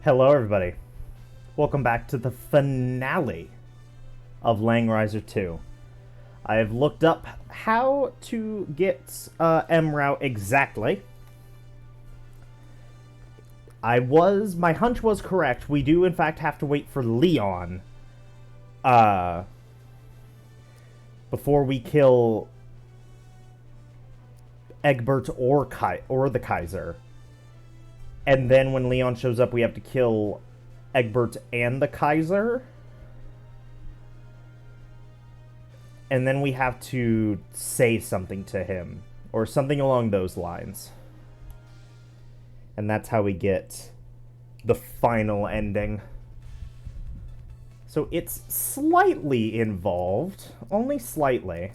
Hello, everybody. Welcome back to the finale of Langrisser 2. I have looked up how to get M route exactly. My hunch was correct. We do, in fact, have to wait for Leon before we kill Egbert or the Kaiser. And then when Leon shows up, we have to kill Egbert and the Kaiser. And then we have to say something to him, or something along those lines. And that's how we get the final ending. So it's slightly involved, only slightly.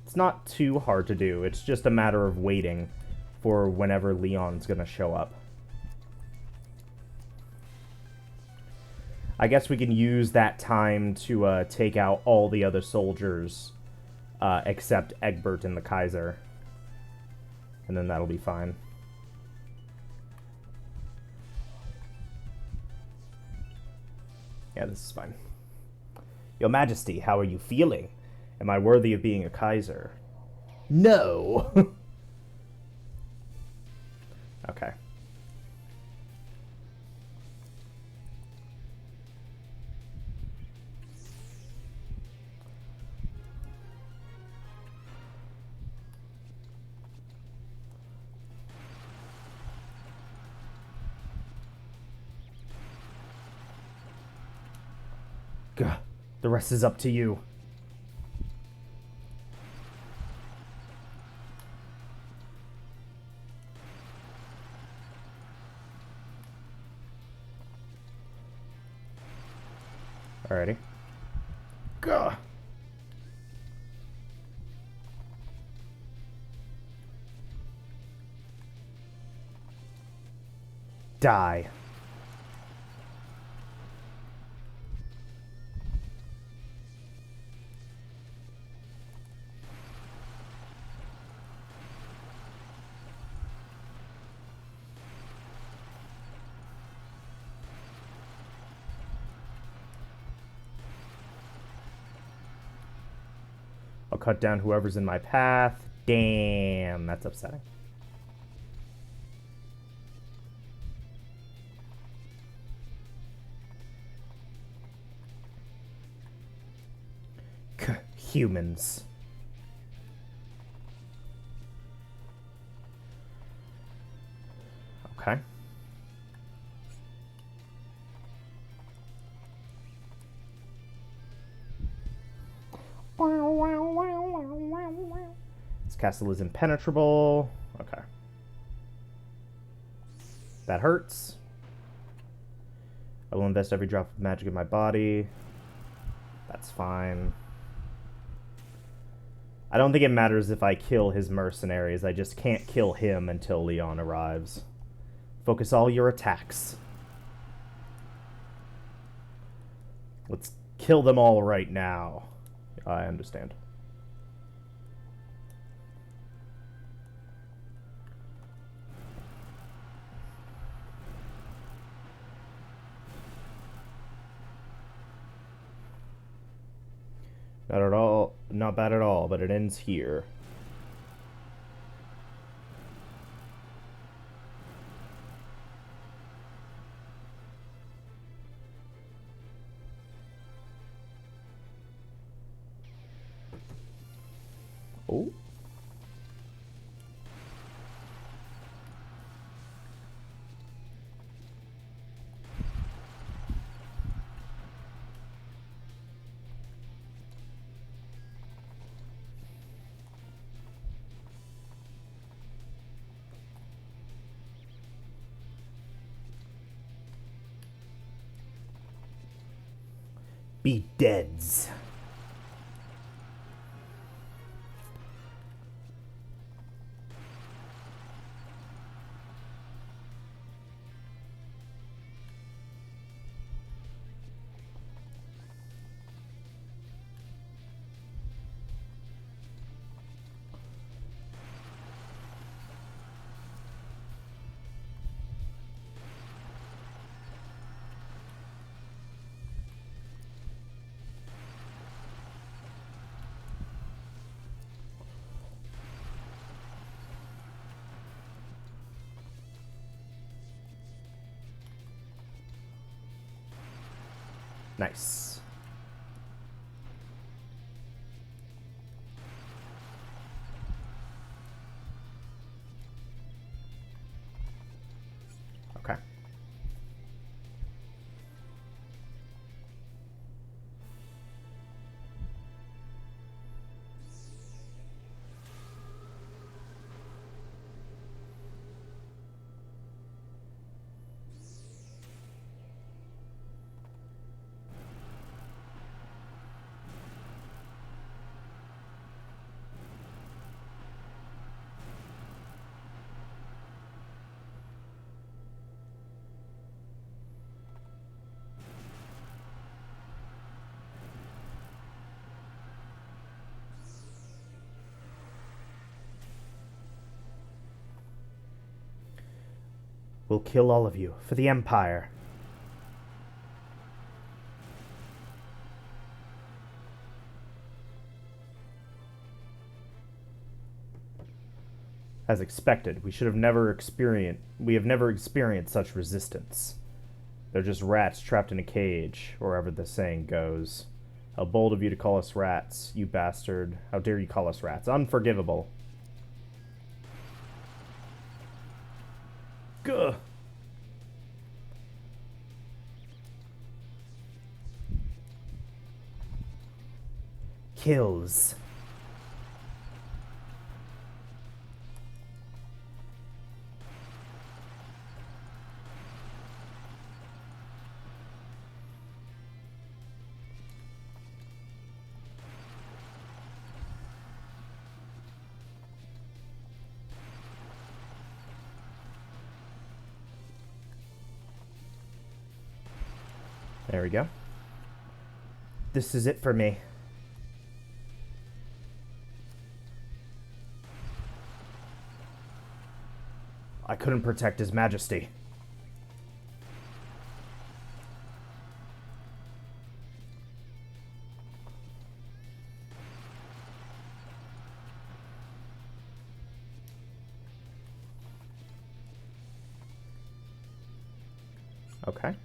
It's not too hard to do, it's just a matter of waiting for whenever Leon's gonna show up. I guess we can use that time to take out all the other soldiers except Egbert and the Kaiser. And then that'll be fine. Yeah, this is fine. Your Majesty, how are you feeling? Am I worthy of being a Kaiser? No! Okay. Gah, the rest is up to you. Alrighty. Gah. Die. I'll cut down whoever's in my path. Damn, that's upsetting. Humans. Okay. This castle is impenetrable. Okay. That hurts. I will invest every drop of magic in my body. That's fine. I don't think it matters if I kill his mercenaries. I just can't kill him until Leon arrives. Focus all your attacks. Let's kill them all right now. I understand. Not at all, not bad at all, but it ends here. Oh. Be deads. Nice. Okay. We'll kill all of you for the Empire. As expected, we have never experienced such resistance. They're just rats trapped in a cage, or wherever the saying goes. How bold of you to call us rats, you bastard. How dare you call us rats? Unforgivable. Gah! Kills. There we go. This is it for me. I couldn't protect His Majesty. Okay.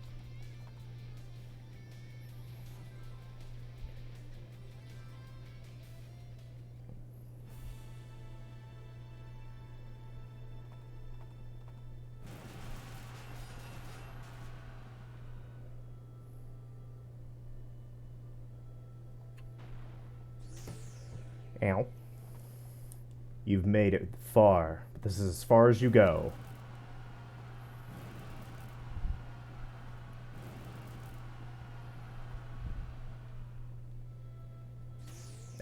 Ow. You've made it far, but this is as far as you go.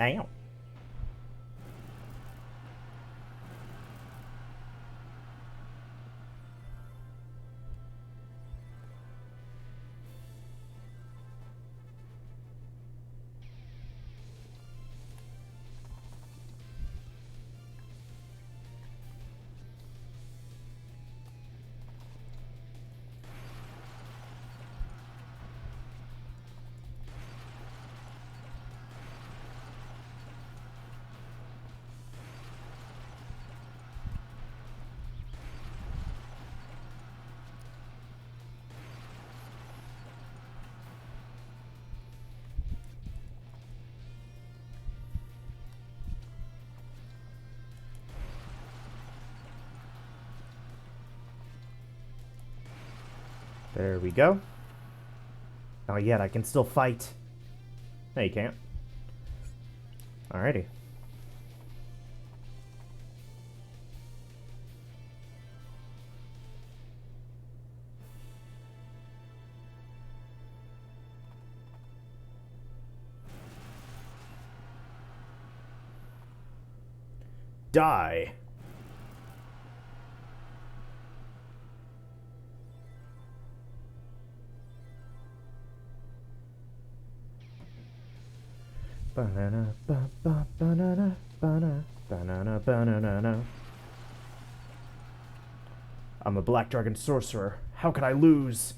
Ow. There we go. Not yet, I can still fight. No, you can't. Alrighty. Die. Banana, banana, banana, banana, banana. I'm a black dragon sorcerer. How could I lose?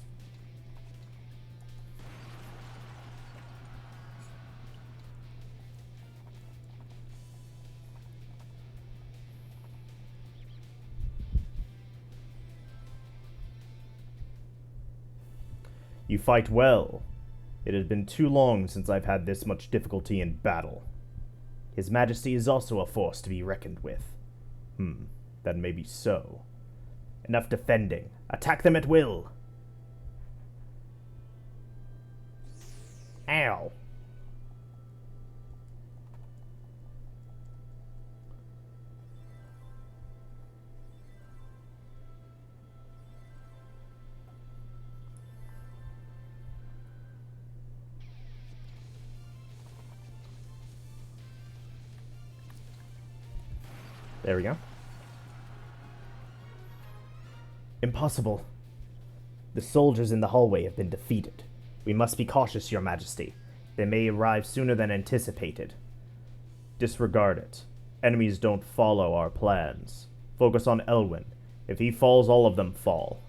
You fight well. It has been too long since I've had this much difficulty in battle. His Majesty is also a force to be reckoned with. That may be so. Enough defending. Attack them at will! Ow. There we go. Impossible. The soldiers in the hallway have been defeated. We must be cautious, Your Majesty. They may arrive sooner than anticipated. Disregard it. Enemies don't follow our plans. Focus on Elwyn. If he falls, all of them fall.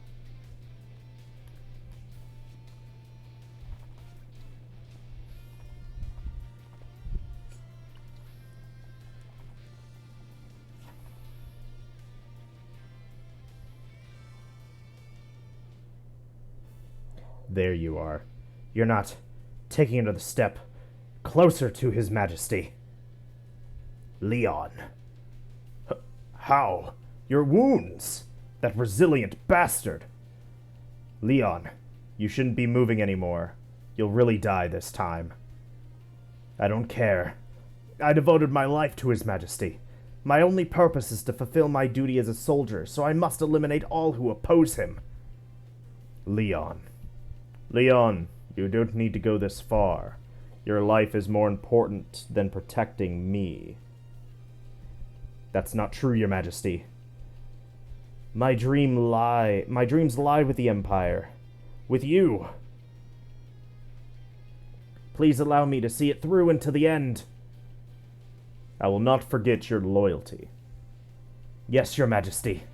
There you are. You're not taking another step closer to His Majesty. Leon. How? Your wounds! That resilient bastard! Leon, you shouldn't be moving anymore. You'll really die this time. I don't care. I devoted my life to His Majesty. My only purpose is to fulfill my duty as a soldier, so I must eliminate all who oppose him. Leon. Leon, you don't need to go this far. Your life is more important than protecting me. That's not true, Your Majesty. My dreams lie with the Empire. With you. Please allow me to see it through until the end. I will not forget your loyalty. Yes, Your Majesty.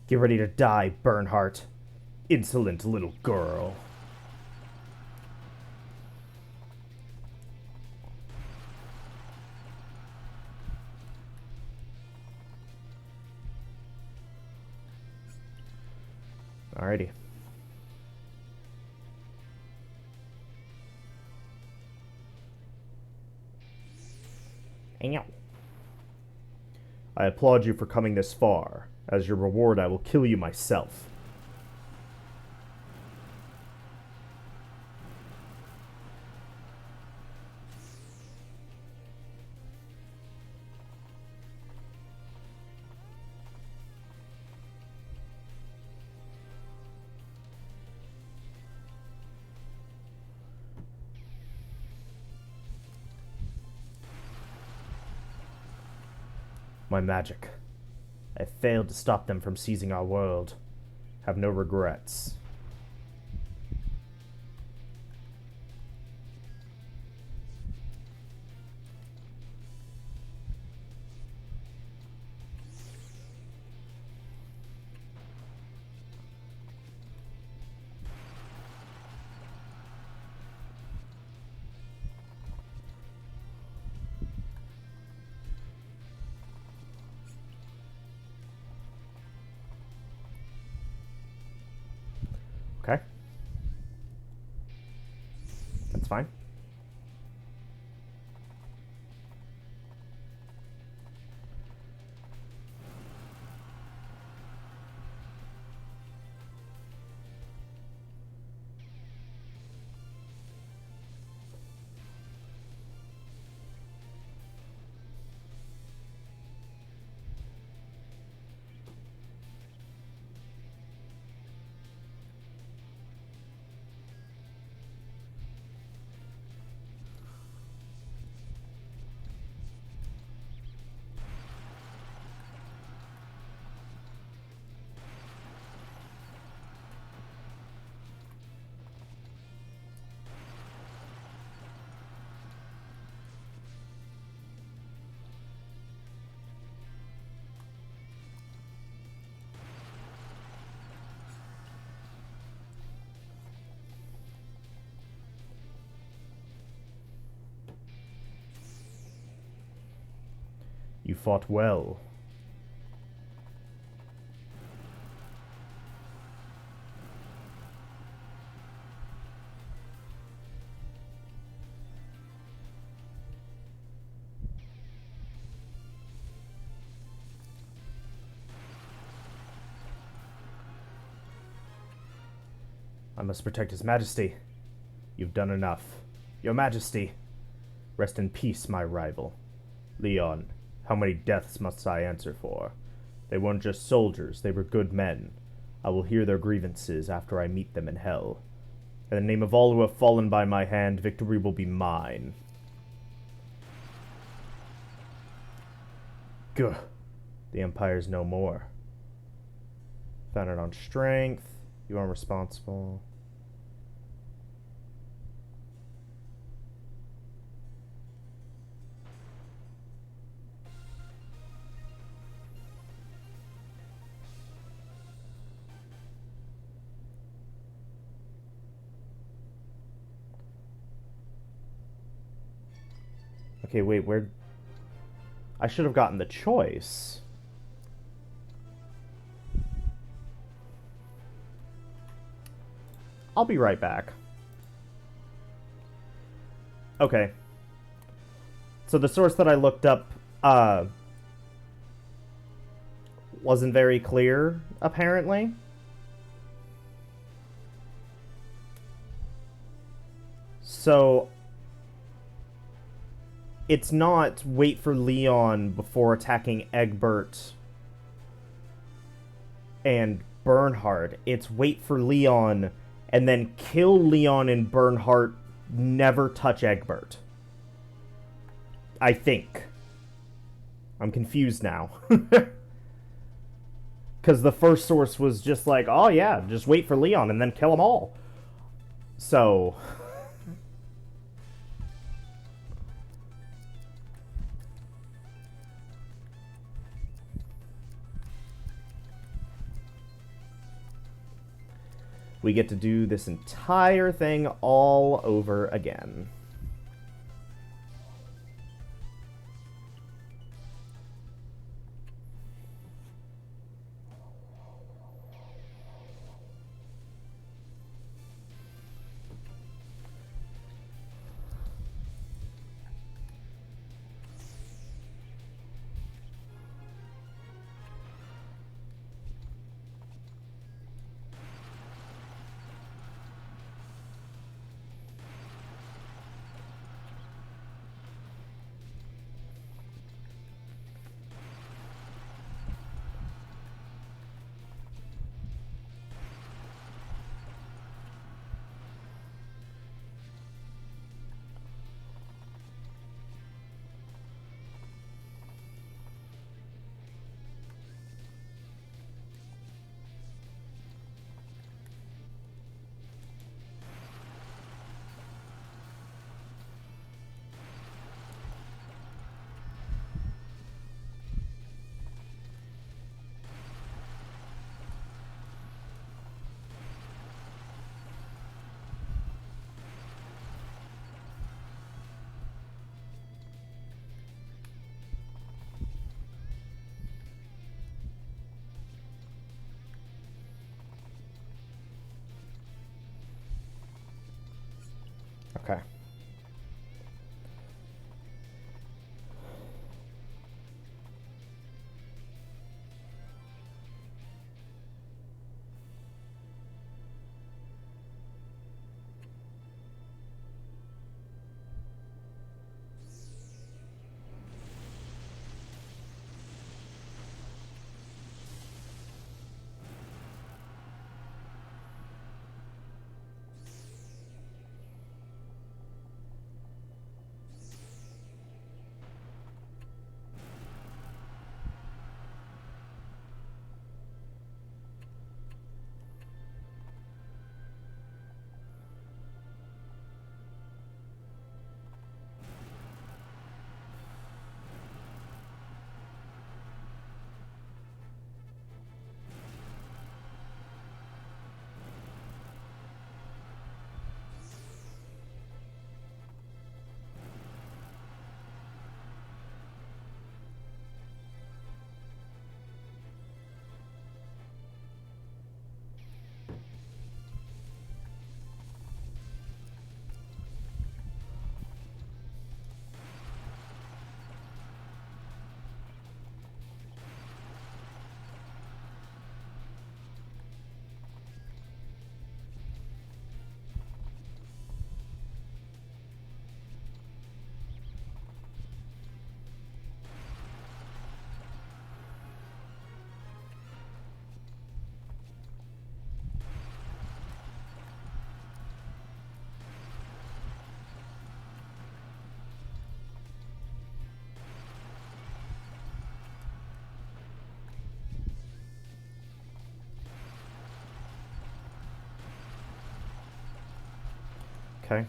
Get ready to die, Bernhardt. Insolent little girl. Alrighty. Ow. I applaud you for coming this far. As your reward, I will kill you myself. My magic. I failed to stop them from seizing our world. Have no regrets. Okay. That's fine. You fought well. I must protect His Majesty. You've done enough. Your Majesty. Rest in peace, my rival. Leon, how many deaths must I answer for? They weren't just soldiers, they were good men. I will hear their grievances after I meet them in hell. In the name of all who have fallen by my hand, victory will be mine. Gah. The Empire's no more. Founded on strength. You are responsible. Okay, wait, where... I should have gotten the choice. I'll be right back. Okay. So the source that I looked up, wasn't very clear, apparently. So... It's not wait for Leon before attacking Egbert and Bernhard. It's wait for Leon and then kill Leon and Bernhard, never touch Egbert. I think. I'm confused now. Because the first source was just like, oh yeah, just wait for Leon and then kill them all. So... we get to do this entire thing all over again. Okay. Okay.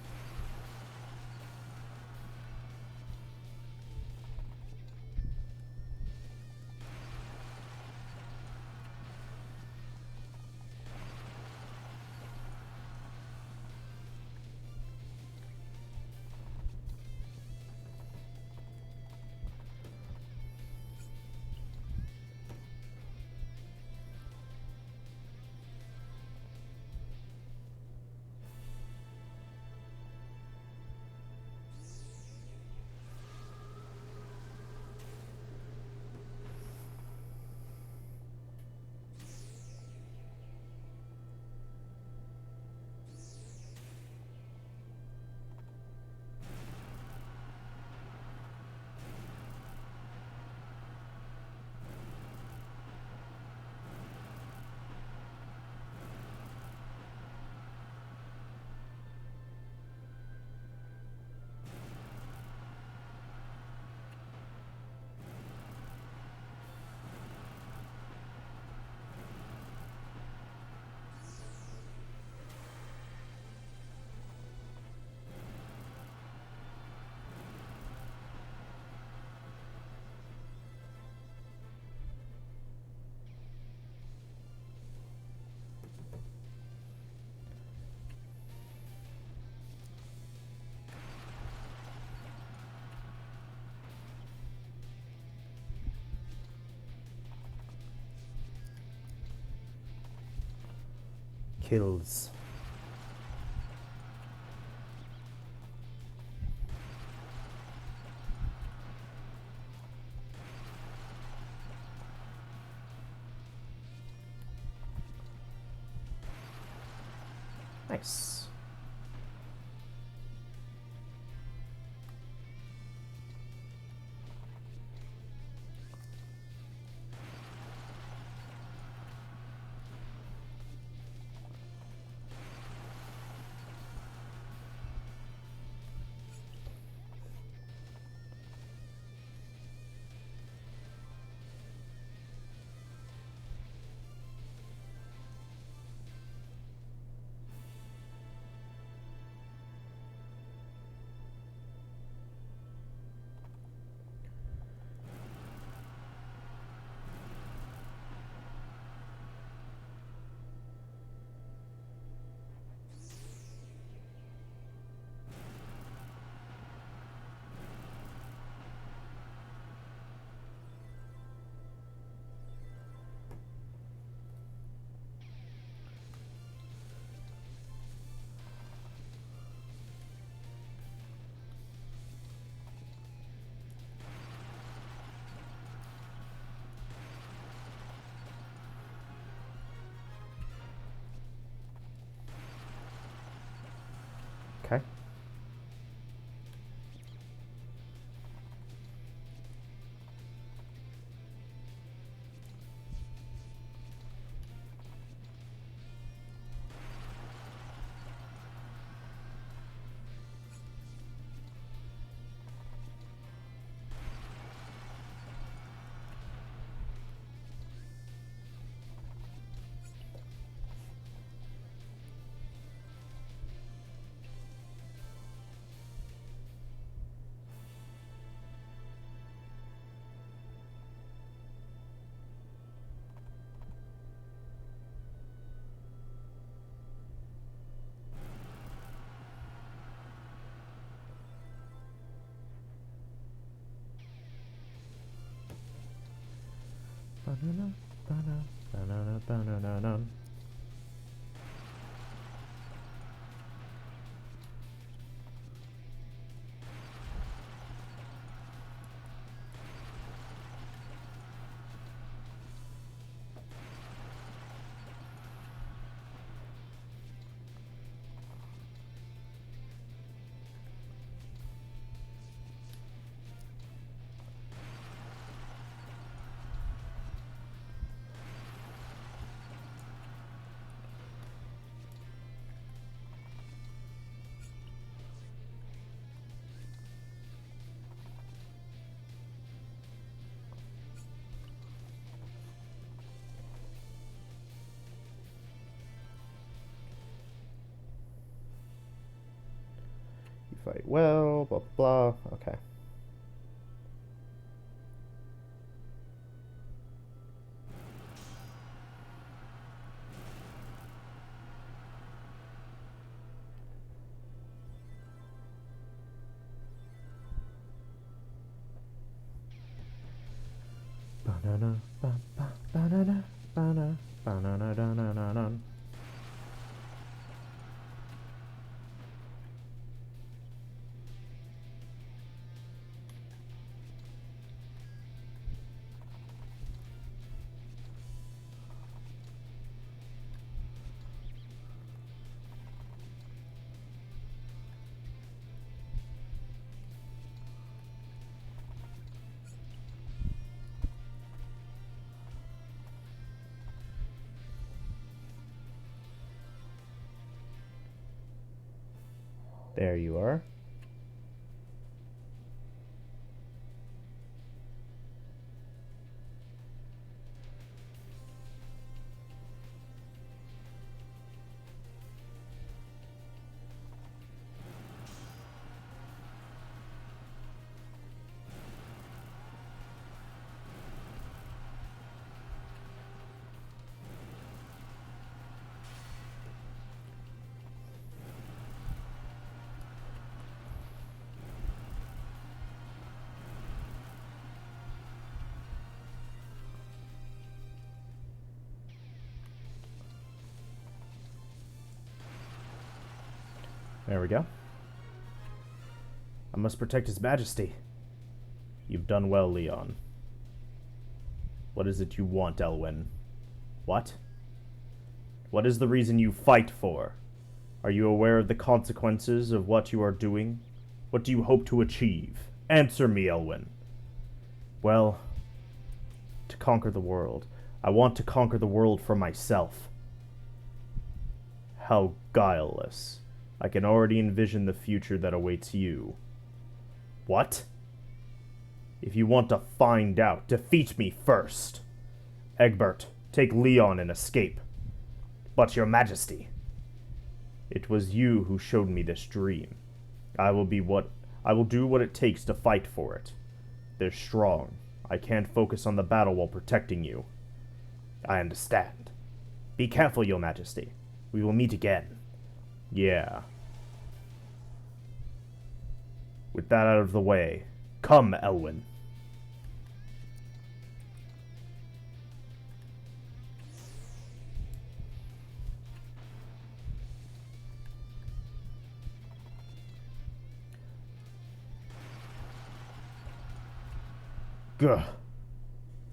Kills. Nice. Okay. Banana, banana, banana, banana. fight well, blah, blah. Okay. Banana, banana, banana, banana, banana. There you are. There we go. I must protect His Majesty. You've done well, Leon. What is it you want, Elwyn? What? What is the reason you fight for? Are you aware of the consequences of what you are doing? What do you hope to achieve? Answer me, Elwyn. Well, to conquer the world. I want to conquer the world for myself. How guileless. I can already envision the future that awaits you. What? If you want to find out, defeat me first. Egbert, take Leon and escape. But your Majesty, it was you who showed me this dream. I will do what it takes to fight for it. They're strong. I can't focus on the battle while protecting you. I understand. Be careful, your Majesty. We will meet again. Yeah. With that out of the way, come, Elwyn. Gah.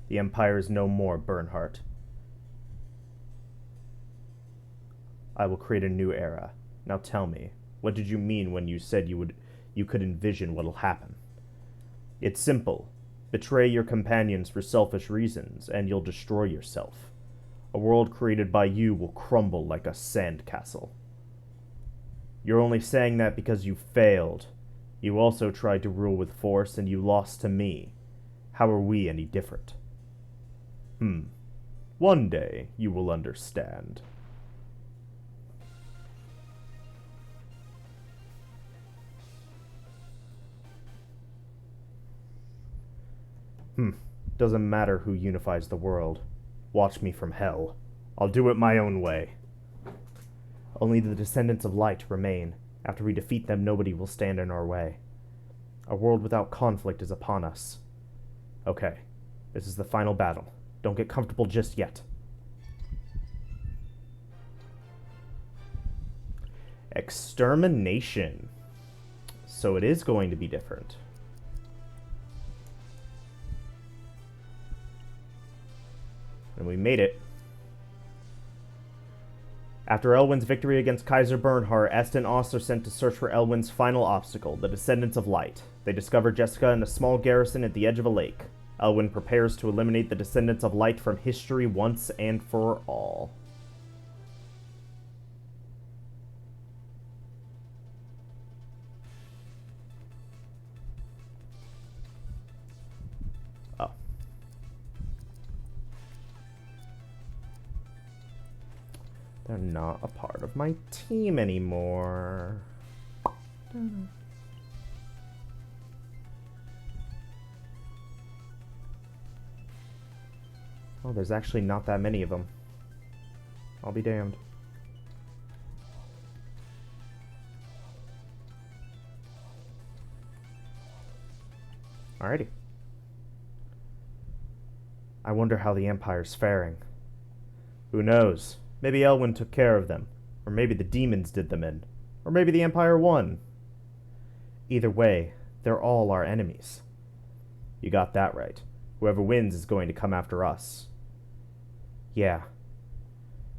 The Empire is no more, Bernhardt. I will create a new era. Now tell me, what did you mean when you said you could envision what'll happen? It's simple. Betray your companions for selfish reasons, and you'll destroy yourself. A world created by you will crumble like a sandcastle. You're only saying that because you failed. You also tried to rule with force, and you lost to me. How are we any different? One day you will understand. Doesn't matter who unifies the world. Watch me from hell. I'll do it my own way. Only the descendants of light remain. After we defeat them, nobody will stand in our way. A world without conflict is upon us. Okay, this is the final battle. Don't get comfortable just yet. Extermination. So it is going to be different. And we made it. After Elwyn's victory against Kaiser Bernhardt, Est and Ost are sent to search for Elwyn's final obstacle, the Descendants of Light. They discover Jessica in a small garrison at the edge of a lake. Elwyn prepares to eliminate the Descendants of Light from history once and for all. Oh. They're not a part of my team anymore. Oh, there's actually not that many of them. I'll be damned. Alrighty. I wonder how the Empire's faring. Who knows? Maybe Elwyn took care of them. Or maybe the demons did them in. Or maybe the Empire won. Either way, they're all our enemies. You got that right. Whoever wins is going to come after us. Yeah.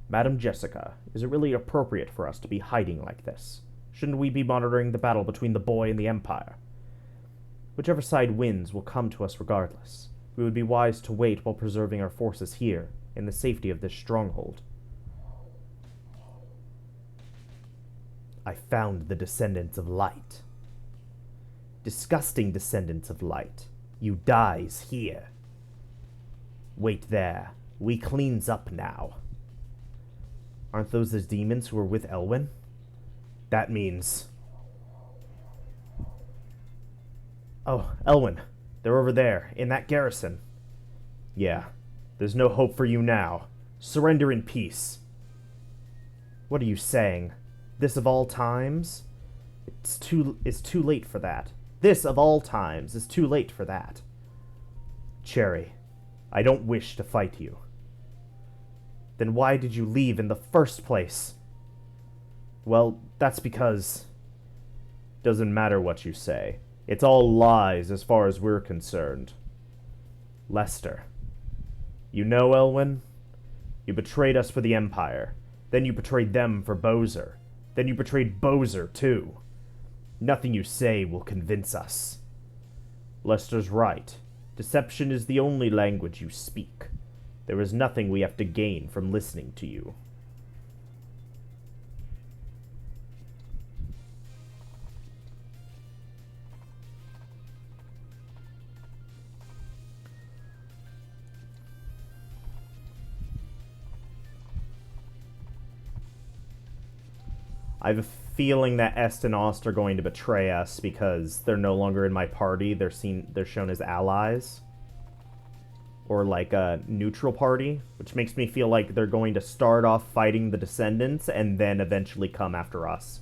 Madam Jessica, is it really appropriate for us to be hiding like this? Shouldn't we be monitoring the battle between the boy and the Empire? Whichever side wins will come to us regardless. We would be wise to wait while preserving our forces here, in the safety of this stronghold. I found the descendants of light. Disgusting descendants of light. You dies here. Wait there. We cleans up now. Aren't those the demons who were with Elwyn? That means... Oh, Elwyn. They're over there, in that garrison. Yeah. There's no hope for you now. Surrender in peace. What are you saying? This of all times? It's too late for that. This of all times is too late for that. Cherry, I don't wish to fight you. Then why did you leave in the first place? Well, that's because... Doesn't matter what you say. It's all lies as far as we're concerned. Lester. You know, Elwyn? You betrayed us for the Empire. Then you betrayed them for Bowser. Then you betrayed Bowser, too. Nothing you say will convince us. Lester's right. Deception is the only language you speak. There is nothing we have to gain from listening to you. I have a feeling that Est and Ost are going to betray us because they're no longer in my party. They're shown as allies. Or like a neutral party, which makes me feel like they're going to start off fighting the Descendants and then eventually come after us.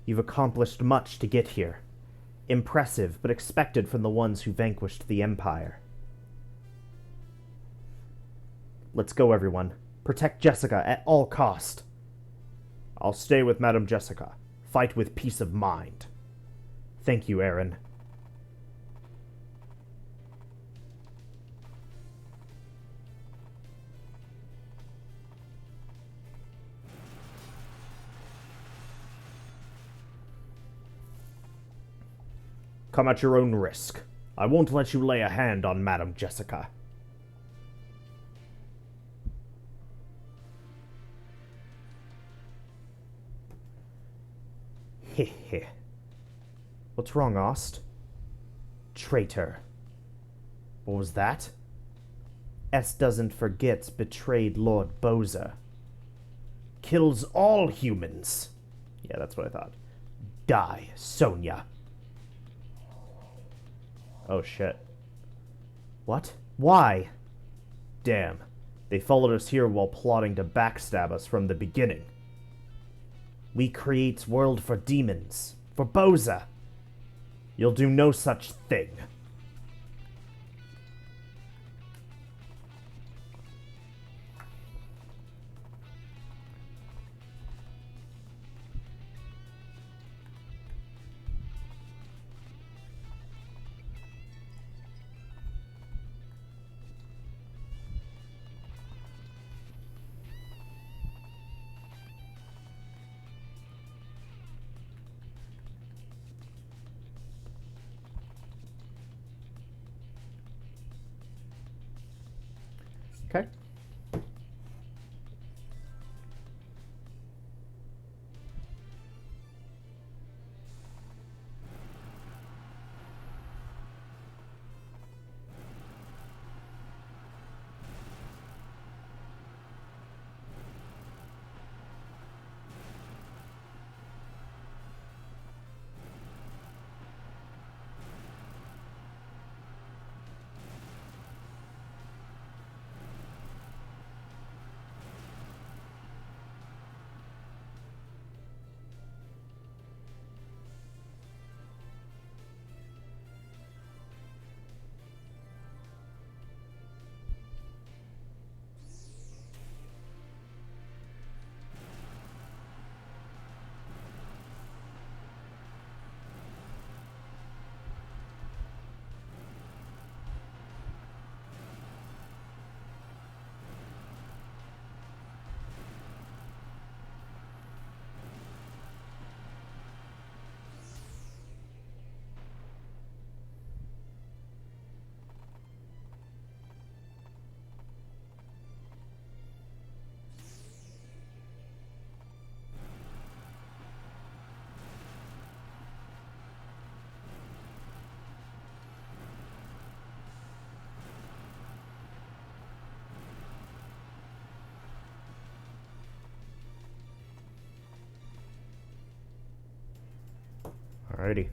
You've accomplished much to get here. Impressive, but expected from the ones who vanquished the Empire. Let's go, everyone. Protect Jessica at all cost. I'll stay with Madam Jessica. Fight with peace of mind. Thank you, Aaron. Come at your own risk. I won't let you lay a hand on Madam Jessica. Heh heh. What's wrong, Ost? Traitor. What was that? Est doesn't forget betrayed Lord Bowser. Kills all humans. Yeah, that's what I thought. Die, Sonia. Oh, shit. What? Why? Damn. They followed us here while plotting to backstab us from the beginning. We create world for demons. For Bowser. You'll do no such thing. Okay. Alrighty.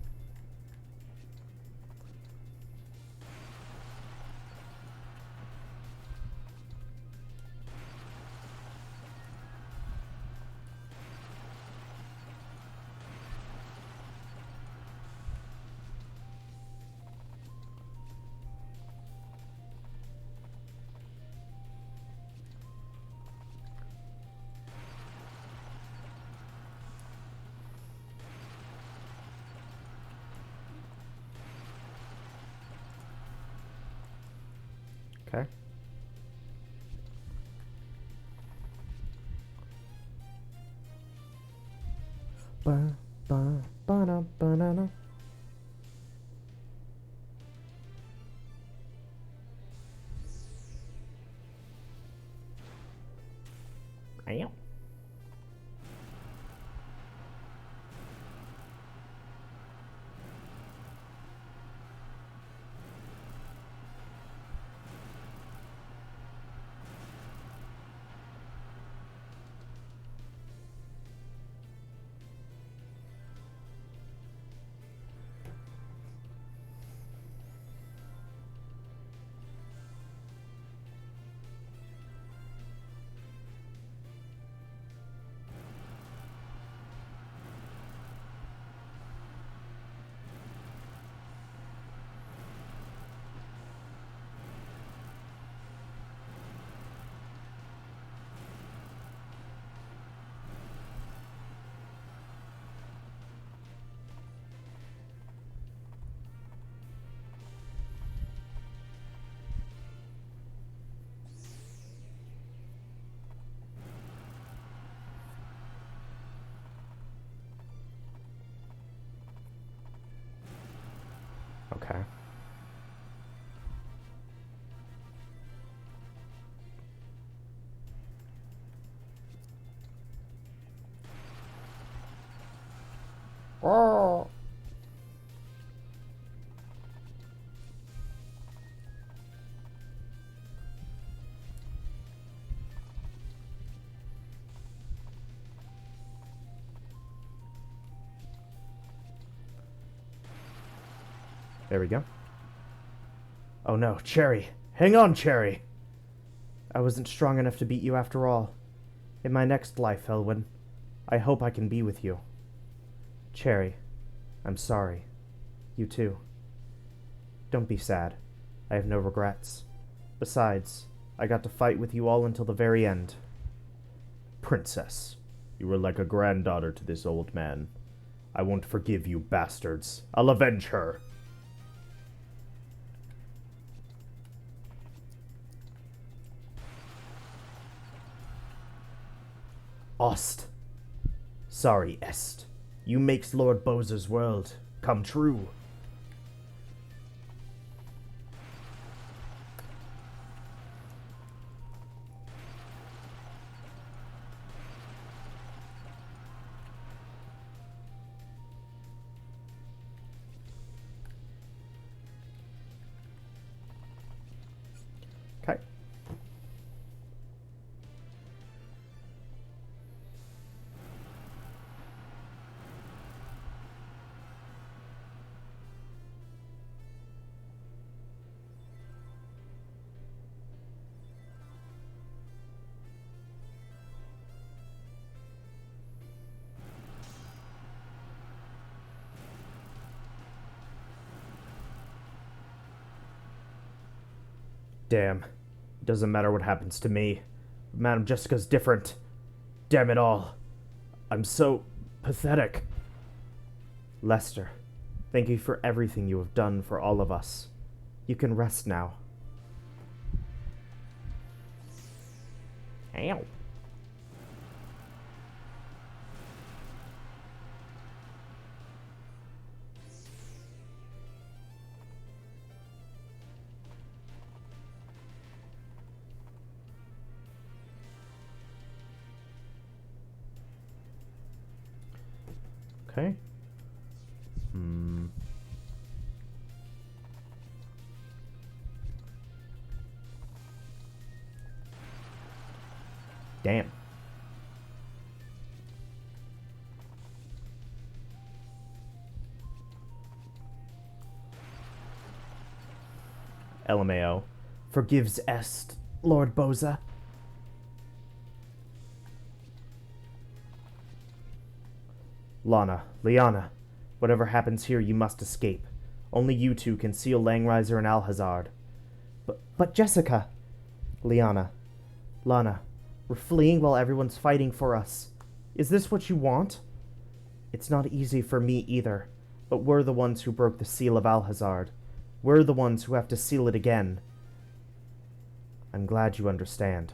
Okay. Ba, ba, ba, banana. Ow. Okay. Oh. There we go. Oh no, Cherry. Hang on, Cherry. I wasn't strong enough to beat you after all. In my next life, Elwyn, I hope I can be with you. Cherry, I'm sorry. You too. Don't be sad. I have no regrets. Besides, I got to fight with you all until the very end. Princess, you were like a granddaughter to this old man. I won't forgive you, bastards. I'll avenge her. Ost. Sorry, Est. You makes Lord Bowser's world come true. Okay. Damn. It doesn't matter what happens to me. Madame Jessica's different. Damn it all. I'm so pathetic. Lester, thank you for everything you have done for all of us. You can rest now. Ow. Okay. Damn. LMAO. Forgives est, Lord Boza. Lana, Liana, whatever happens here, you must escape. Only you two can seal Langrisser and Alhazard. But Jessica... Liana. Lana, we're fleeing while everyone's fighting for us. Is this what you want? It's not easy for me either, but we're the ones who broke the seal of Alhazard. We're the ones who have to seal it again. I'm glad you understand.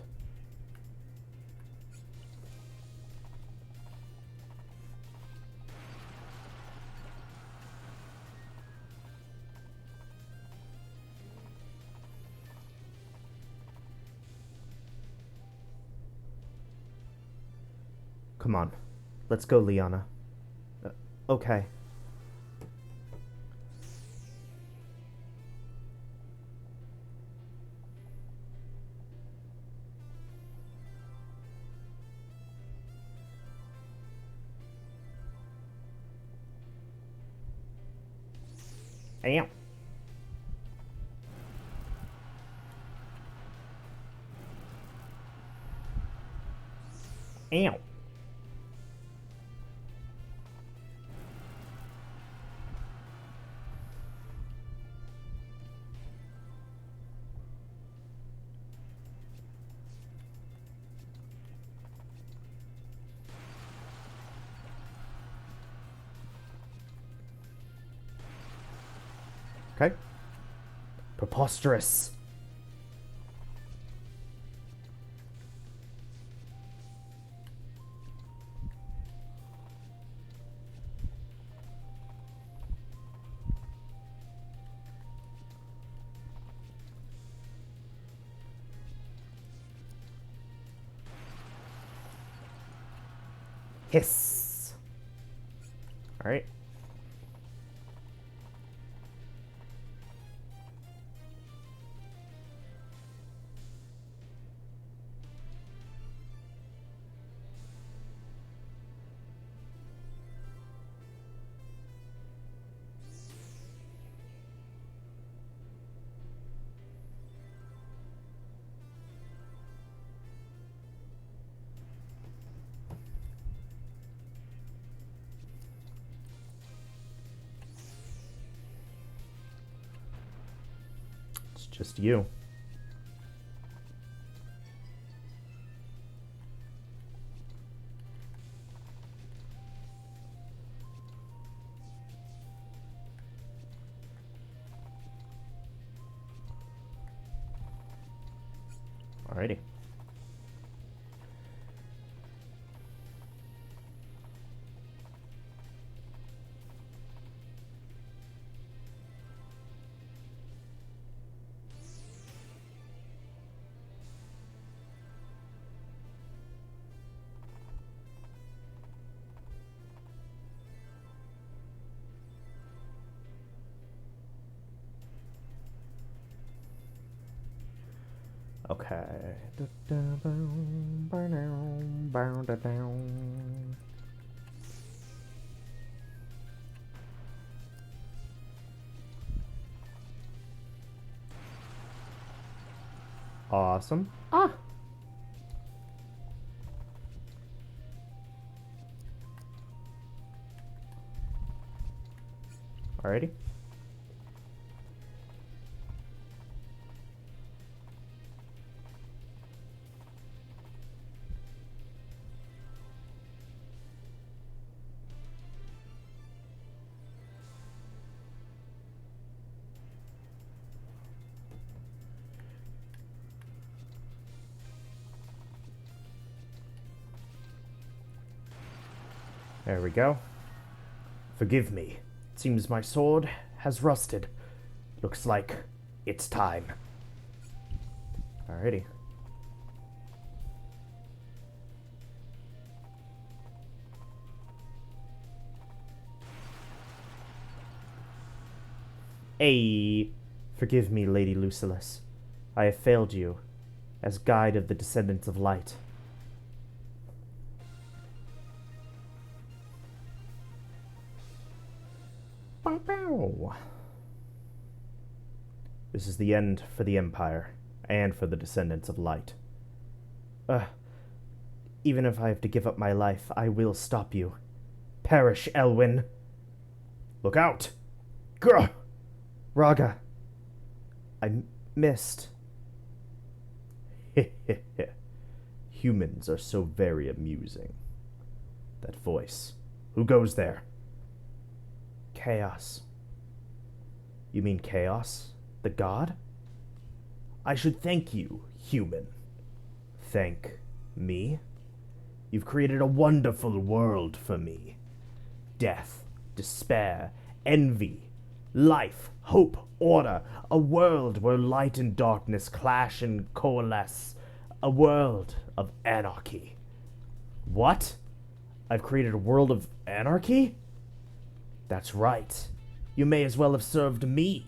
Come on. Let's go, Liana. Okay. Ow. Ow. Okay. Preposterous. Hiss. All right. It's just you. Alrighty. Okay. Awesome. Ah! Alrighty. There we go. Forgive me. It seems my sword has rusted. Looks like it's time. Alrighty. Ay, forgive me, Lady Lucillus. I have failed you, as guide of the descendants of light. Bow, bow. This is the end for the Empire, and for the descendants of light. Uh, Even if I have to give up my life, I will stop you. Perish, Elwyn! Look out! Grr! Raga! I missed. Humans are so very amusing. That voice. Who goes there? Chaos. You mean Chaos? The god? I should thank you, human. Thank me? You've created a wonderful world for me. Death, despair, envy, life, hope, order. A world where light and darkness clash and coalesce. A world of anarchy. What? I've created a world of anarchy? That's right. You may as well have served me.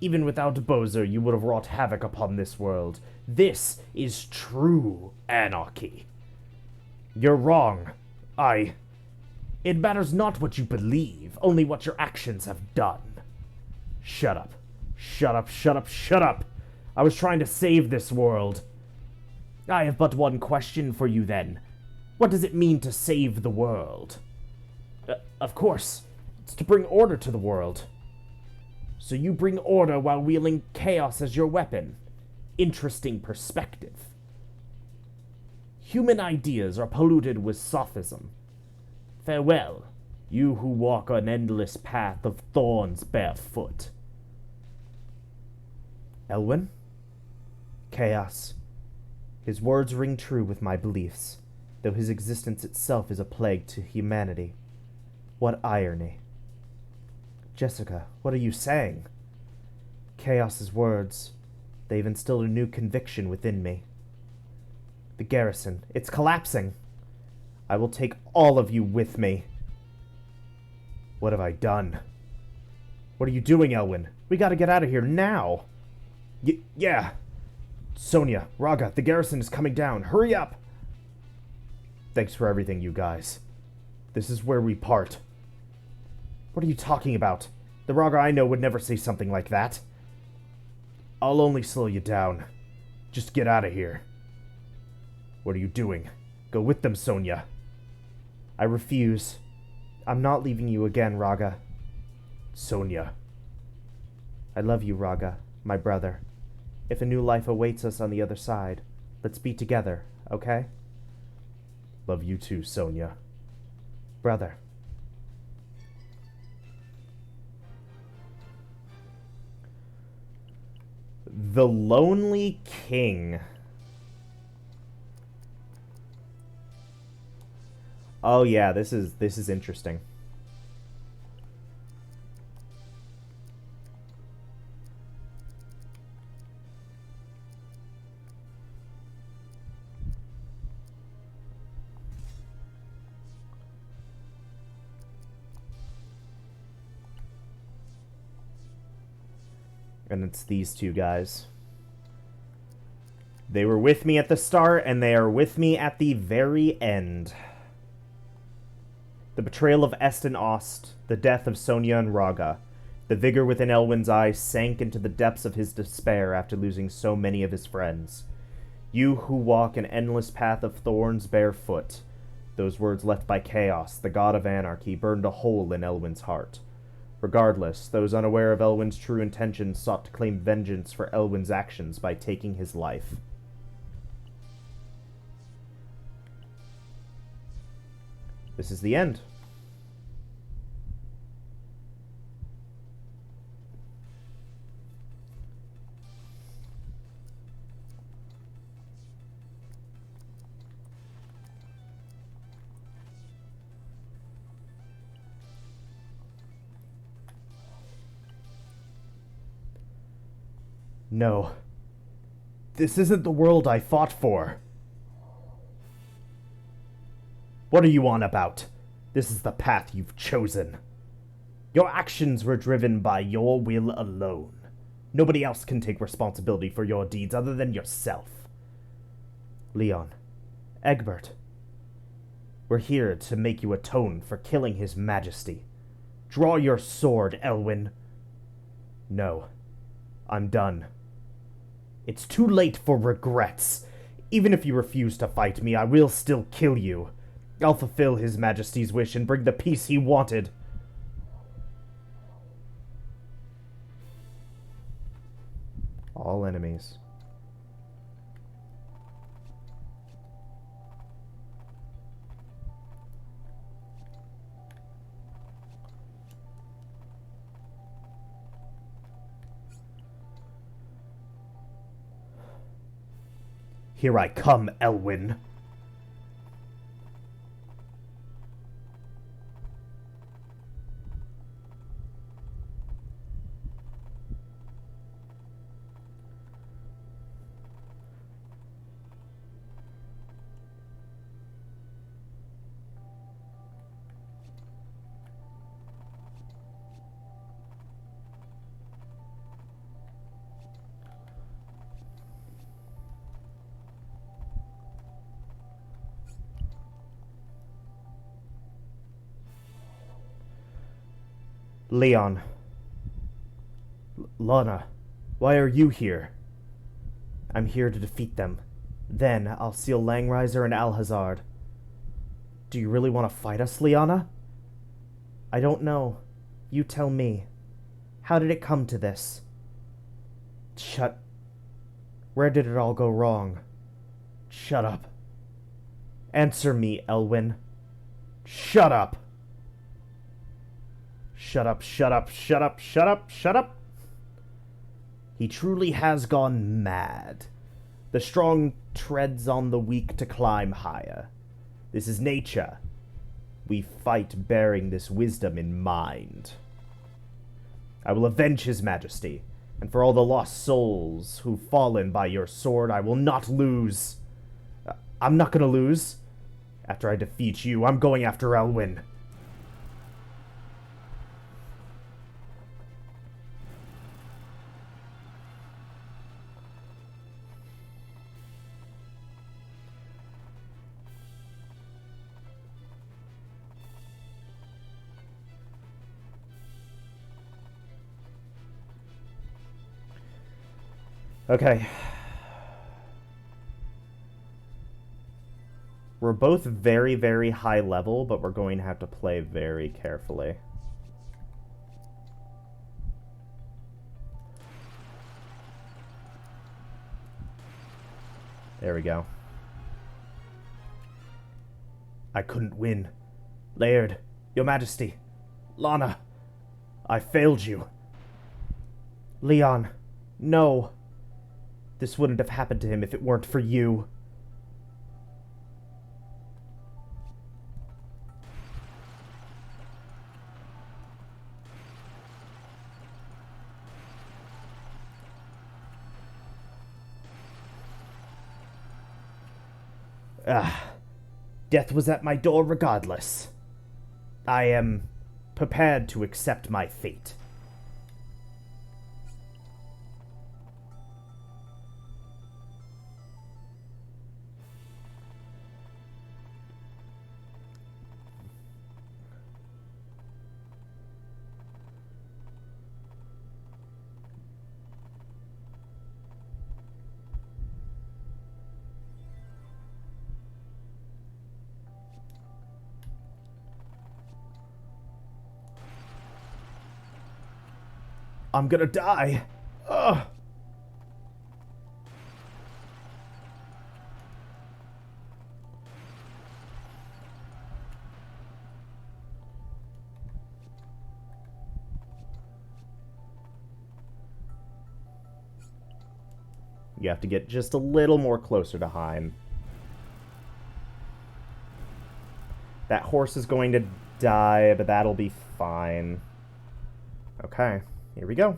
Even without Bozer, you would have wrought havoc upon this world. This is true anarchy. You're wrong. It matters not what you believe, only what your actions have done. Shut up. Shut up, shut up, shut up! I was trying to save this world. I have but one question for you then. What does it mean to save the world? Of course, it's to bring order to the world. So you bring order while wielding chaos as your weapon. Interesting perspective. Human ideas are polluted with sophism. Farewell, you who walk an endless path of thorns barefoot. Elwyn? Chaos. His words ring true with my beliefs, though his existence itself is a plague to humanity. What irony. Jessica, what are you saying? Chaos's words. They've instilled a new conviction within me. The garrison, it's collapsing. I will take all of you with me. What have I done? What are you doing, Elwyn? We gotta get out of here now. Yeah. Sonia, Raga, the garrison is coming down. Hurry up! Thanks for everything, you guys. This is where we part. What are you talking about? The Raga I know would never say something like that. I'll only slow you down. Just get out of here. What are you doing? Go with them, Sonia. I refuse. I'm not leaving you again, Raga. Sonia. I love you, Raga, my brother. If a new life awaits us on the other side, let's be together, okay? Love you too, Sonia. Brother. The Lonely King. Oh yeah, this is interesting. And it's these two guys. They were with me at the start, and they are with me at the very end. The betrayal of Est and Ost, the death of Sonia and Raga. The vigor within Elwyn's eyes sank into the depths of his despair after losing so many of his friends. You who walk an endless path of thorns barefoot. Those words left by Chaos, the god of anarchy, burned a hole in Elwyn's heart. Regardless, those unaware of Elwyn's true intentions sought to claim vengeance for Elwyn's actions by taking his life. This is the end. No. This isn't the world I fought for. What are you on about? This is the path you've chosen. Your actions were driven by your will alone. Nobody else can take responsibility for your deeds other than yourself. Leon, Egbert, we're here to make you atone for killing His Majesty. Draw your sword, Elwyn. No. I'm done. It's too late for regrets. Even if you refuse to fight me, I will still kill you. I'll fulfill His Majesty's wish and bring the peace he wanted. All enemies. Here I come, Elwyn. Leon. Lana, why are you here? I'm here to defeat them. Then I'll seal Langrisser and Alhazard. Do you really want to fight us, Liana? I don't know. You tell me. How did it come to this? Where did it all go wrong? Shut up. Answer me, Elwyn. Shut up. Shut up, shut up, shut up, shut up, shut up. He truly has gone mad. The strong treads on the weak to climb higher. This is nature. We fight bearing this wisdom in mind. I will avenge His Majesty, and for all the lost souls who've fallen by your sword, I will not lose. I'm not gonna lose. After I defeat you, I'm going after Elwyn. Okay. We're both very, very high level, but we're going to have to play very carefully. There we go. I couldn't win. Laird, Your Majesty, Lana, I failed you. Leon, no. This wouldn't have happened to him if it weren't for you. Death was at my door regardless. I am prepared to accept my fate. I'm gonna die. Ugh. You have to get just a little more closer to Heim. That horse is going to die, but that'll be fine. Okay. Here we go.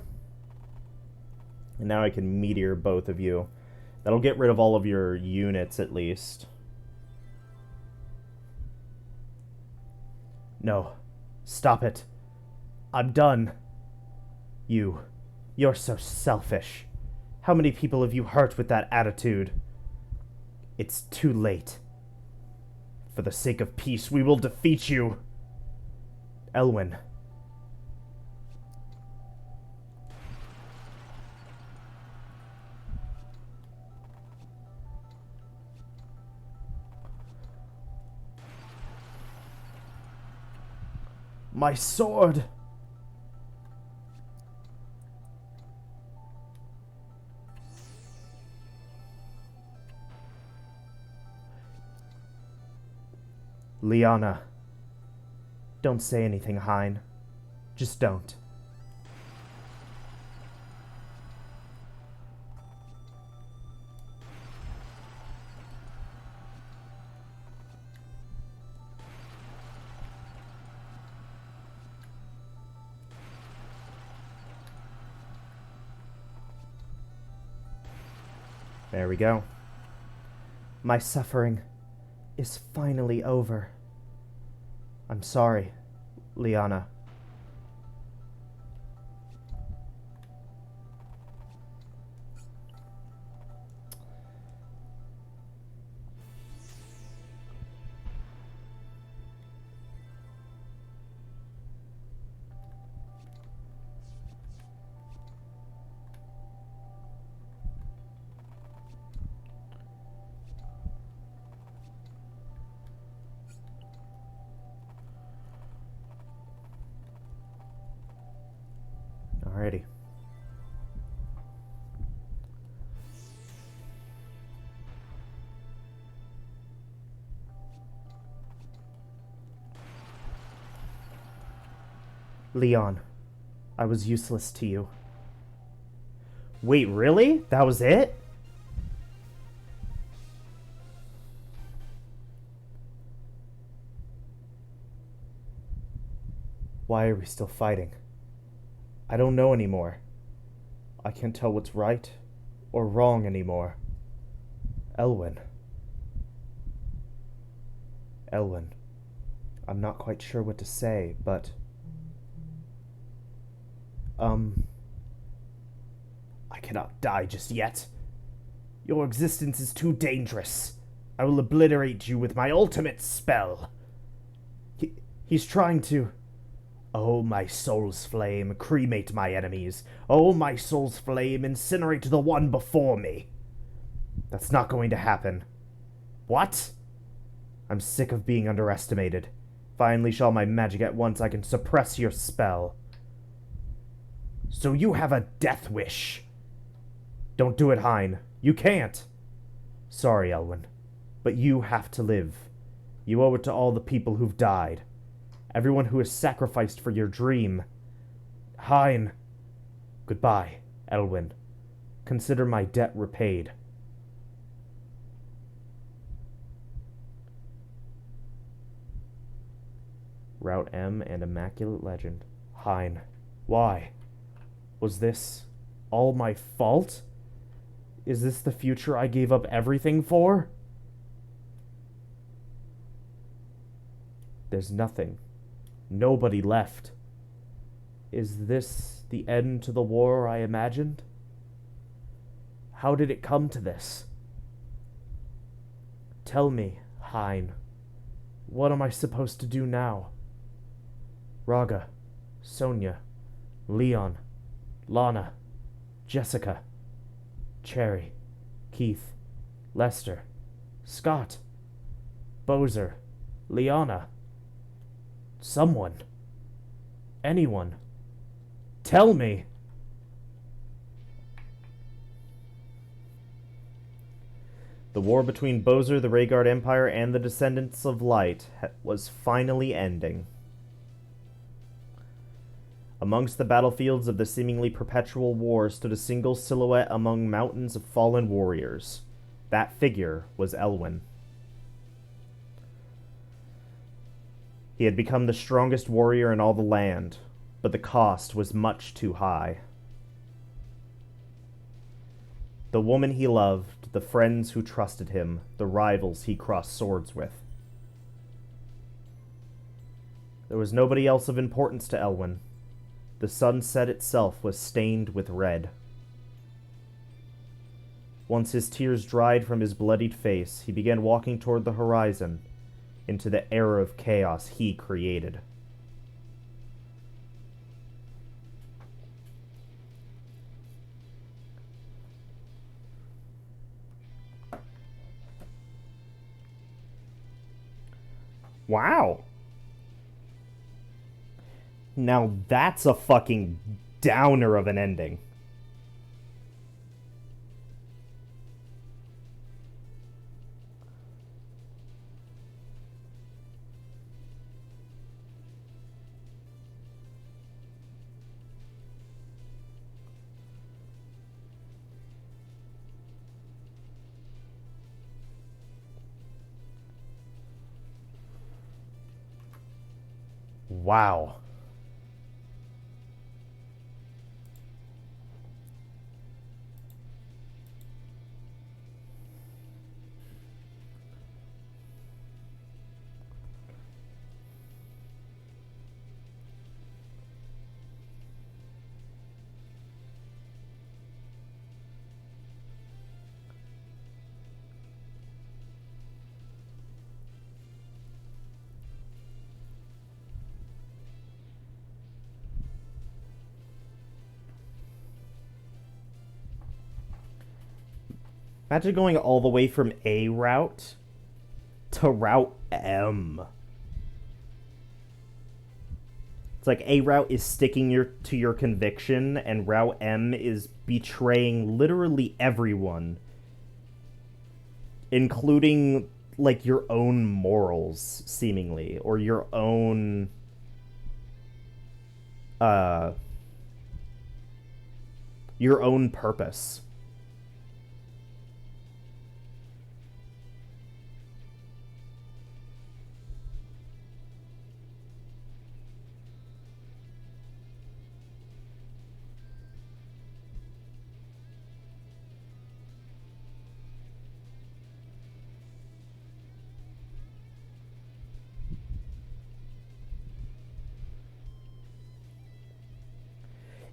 And now I can meteor both of you. That'll get rid of all of your units, at least. No. Stop it. I'm done. You're so selfish. How many people have you hurt with that attitude? It's too late. For the sake of peace, we will defeat you. Elwyn. My sword! Liana. Don't say anything, Hein. Just don't. There we go. My suffering is finally over. I'm sorry, Liana. Alrighty. Leon, I was useless to you. Wait, really? That was it? Why are we still fighting? I don't know anymore. I can't tell what's right or wrong anymore. Elwyn. Elwyn. I'm not quite sure what to say, but... I cannot die just yet. Your existence is too dangerous. I will obliterate you with my ultimate spell. He's trying to... Oh, my soul's flame, cremate my enemies. Oh, my soul's flame, incinerate the one before me. That's not going to happen. What? I'm sick of being underestimated. If I unleash all my magic at once, I can suppress your spell. So you have a death wish. Don't do it, Hein. You can't. Sorry, Elwyn, but you have to live. You owe it to all the people who've died. Everyone who has sacrificed for your dream. Hein. Goodbye, Elwyn. Consider my debt repaid. Route M and Immaculate Legend. Hein. Why? Was this all my fault? Is this the future I gave up everything for? There's nothing. Nobody left. Is this the end to the war I imagined? How did it come to this? Tell me, Hein, what am I supposed to do now? Raga, Sonia, Leon, Lana, Jessica, Cherry, Keith, Lester, Scott, Bozer, Liana. Someone. Anyone. Tell me. The war between Bozer, the Rhaegar Empire, and the Descendants of Light was finally ending. Amongst the battlefields of the seemingly perpetual war stood a single silhouette among mountains of fallen warriors. That figure was Elwyn. He had become the strongest warrior in all the land, but the cost was much too high. The woman he loved, the friends who trusted him, the rivals he crossed swords with. There was nobody else of importance to Elwyn. The sunset itself was stained with red. Once his tears dried from his bloodied face, he began walking toward the horizon, into the era of chaos he created. Wow. Now that's a fucking downer of an ending. Wow. Imagine going all the way from A route to Route M. It's like A route is sticking to your conviction, and Route M is betraying literally everyone, including like your own morals, seemingly, or uh your own purpose.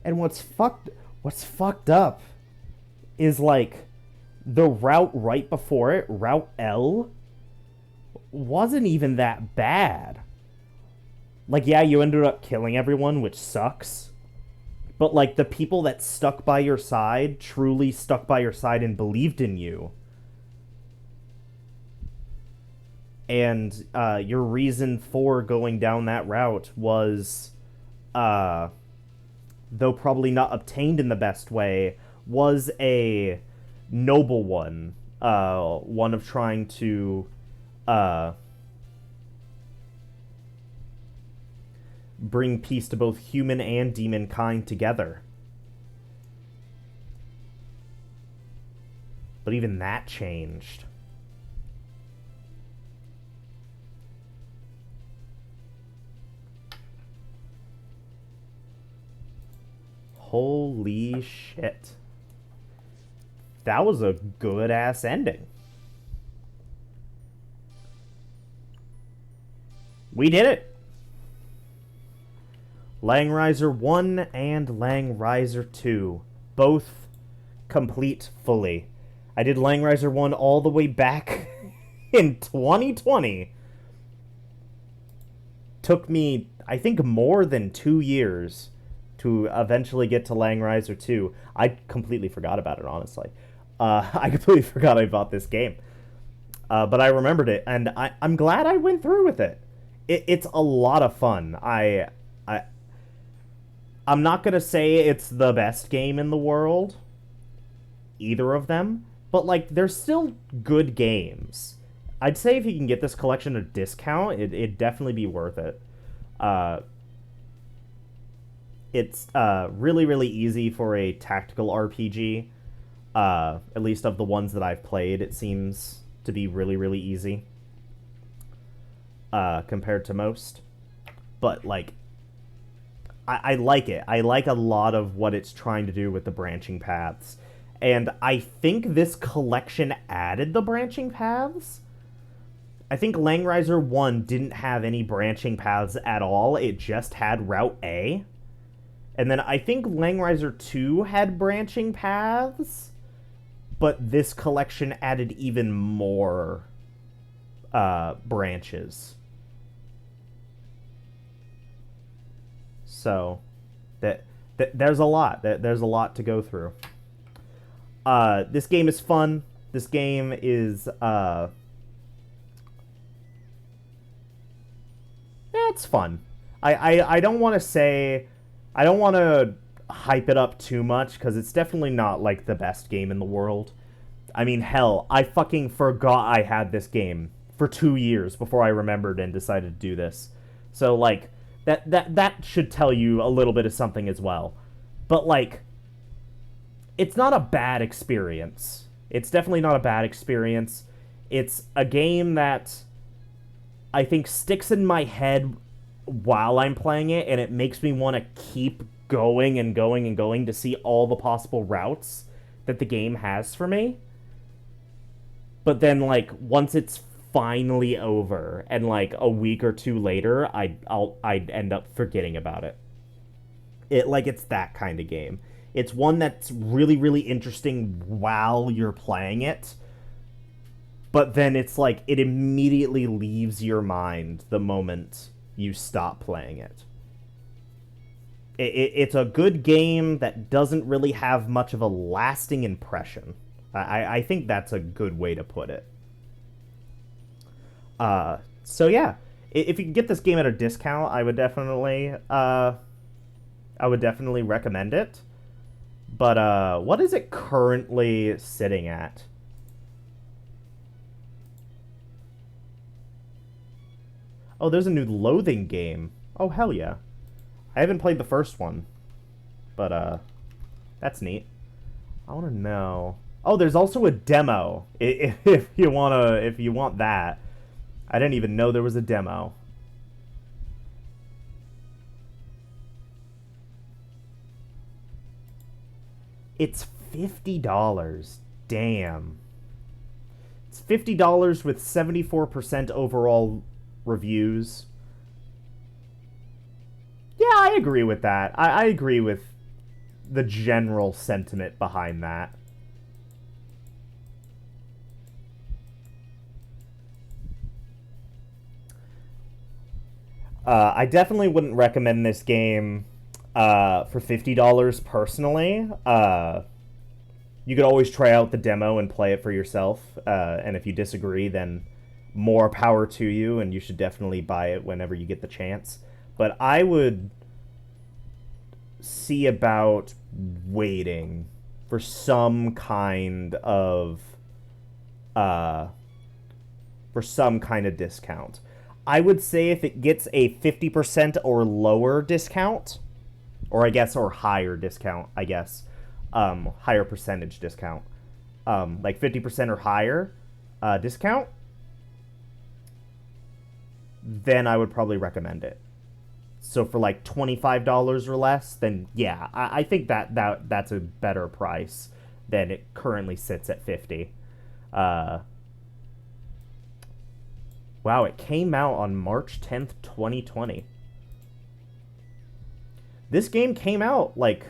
And what's fucked up is like the route right before it, Route L, wasn't even that bad. Like, yeah, you ended up killing everyone, which sucks. But like the people that stuck by your side truly stuck by your side and believed in you. And your reason for going down that route was uh though probably not obtained in the best way, was a noble one. One of trying to uh, bring peace to both human and demon kind together. But even that changed. Holy shit. That was a good ass ending. We did it. Langrisser 1 and Langrisser 2. Both complete fully. I did Langrisser 1 all the way back in 2020. Took me, I think, more than 2 years to eventually get to Langrisser 2. I completely forgot about it, honestly. I completely forgot I bought this game. But I remembered it, and I'm glad I went through with it. It's a lot of fun. I'm not going to say it's the best game in the world, either of them, but, like, they're still good games. I'd say if you can get this collection at a discount, it'd definitely be worth it. It's really, really easy for a tactical RPG. At least of the ones that I've played, it seems to be really, really easy compared to most. But, like, I like it. I like a lot of what it's trying to do with the branching paths. And I think this collection added the branching paths. I think Langrisser 1 didn't have any branching paths at all. It just had Route A. And then I think Langrisser 2 had branching paths, but this collection added even more branches. So there's a lot. There's a lot to go through. This game is fun. This game is it's fun. I don't want to say, I don't want to hype it up too much because it's definitely not like the best game in the world. I mean, hell, I fucking forgot I had this game for 2 years before I remembered and decided to do this. So like that should tell you a little bit of something as well. But like, it's not a bad experience. It's definitely not a bad experience. It's a game that I think sticks in my head while I'm playing it, and it makes me want to keep going and going and going to see all the possible routes that the game has for me. But then, like, once it's finally over, and like a week or two later, I'd end up forgetting about it. It's that kind of game. It's one that's really really interesting while you're playing it, but then it's like it immediately leaves your mind the moment you stop playing it. It's a good game that doesn't really have much of a lasting impression. I think that's a good way to put it. So yeah, if you can get this game at a discount, I would definitely recommend it. But what is it currently sitting at? Oh, there's a new Loathing game. Oh, hell yeah. I haven't played the first one. But that's neat. I want to know. Oh, there's also a demo. If you want that. I didn't even know there was a demo. It's $50. Damn. It's $50 with 74% overall reviews. Yeah, I agree with that. I agree with the general sentiment behind that. I definitely wouldn't recommend this game for $50 personally. You could always try out the demo and play it for yourself. And if you disagree, then more power to you, and you should definitely buy it whenever you get the chance. But I would see about waiting for some kind of uh, discount. I would say if it gets a 50% or lower discount, or I guess, or higher discount, I guess, higher percentage discount, like 50% or higher discount, then I would probably recommend it. So for like $25 or less, then yeah, I think that's a better price than it currently sits at 50. Uh, wow, it came out on March 10th, 2020. This game came out like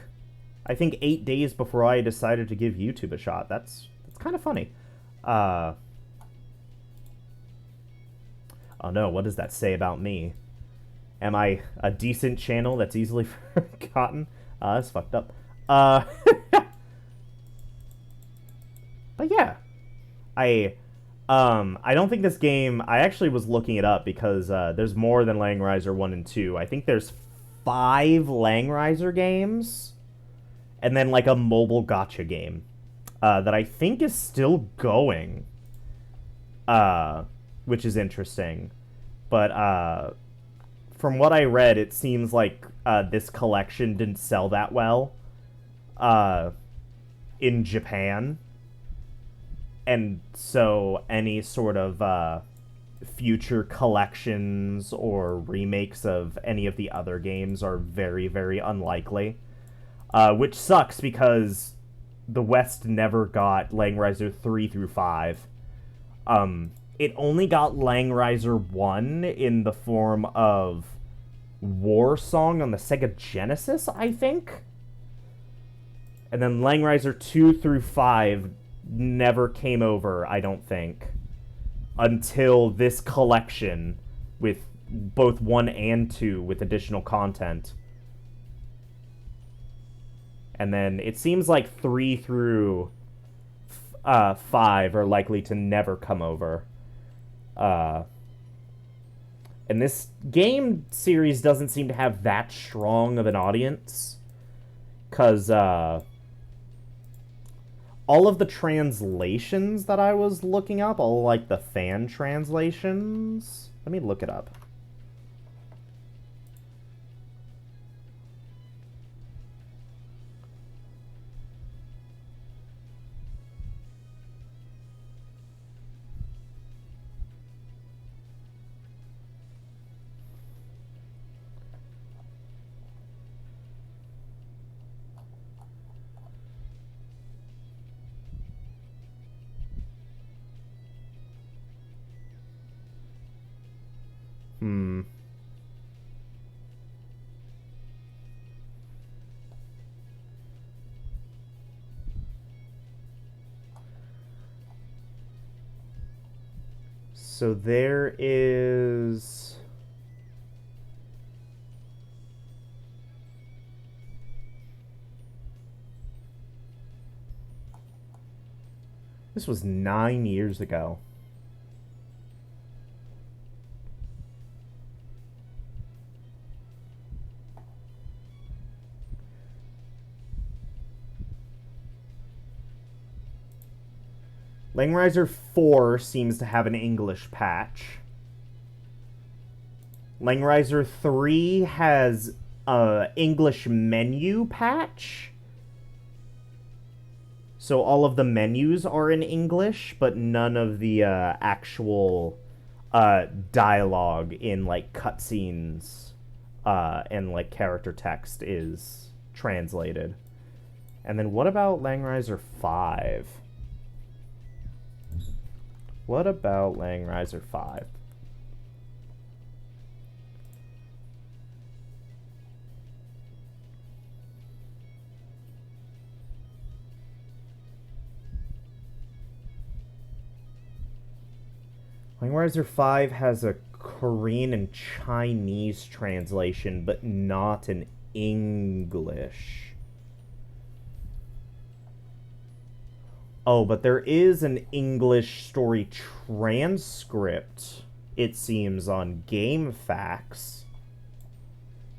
I think 8 days before I decided to give YouTube a shot. That's kind of funny. Oh no, what does that say about me? Am I a decent channel that's easily forgotten? That's fucked up. But yeah, I don't think this game. I actually was looking it up because there's more than Langrisser 1 and 2. I think there's 5 Langrisser games, and then like a mobile gotcha game that I think is still going, which is interesting. But from what I read, it seems like this collection didn't sell that well in Japan. And so any sort of future collections or remakes of any of the other games are very, very unlikely. Which sucks because the West never got Langrisser 3 through 5. It only got Langrisser 1 in the form of War Song on the Sega Genesis, I think. And then Langrisser 2 through 5 never came over, I don't think, until this collection with both 1 and 2 with additional content. And then it seems like 3 through 5 are likely to never come over. And this game series doesn't seem to have that strong of an audience. Because, all of the translations that I was looking up, all like the fan translations. Let me look it up. So there is... This was 9 years ago. Langrisser 4 seems to have an English patch. Langrisser 3 has a English menu patch. So all of the menus are in English, but none of the actual dialogue in like cutscenes and like character text is translated. And then what about Langrisser 5? What about Langrisser 5? Langrisser 5 has a Korean and Chinese translation, but not an English. Oh, but there is an English story transcript, it seems, on GameFAQs.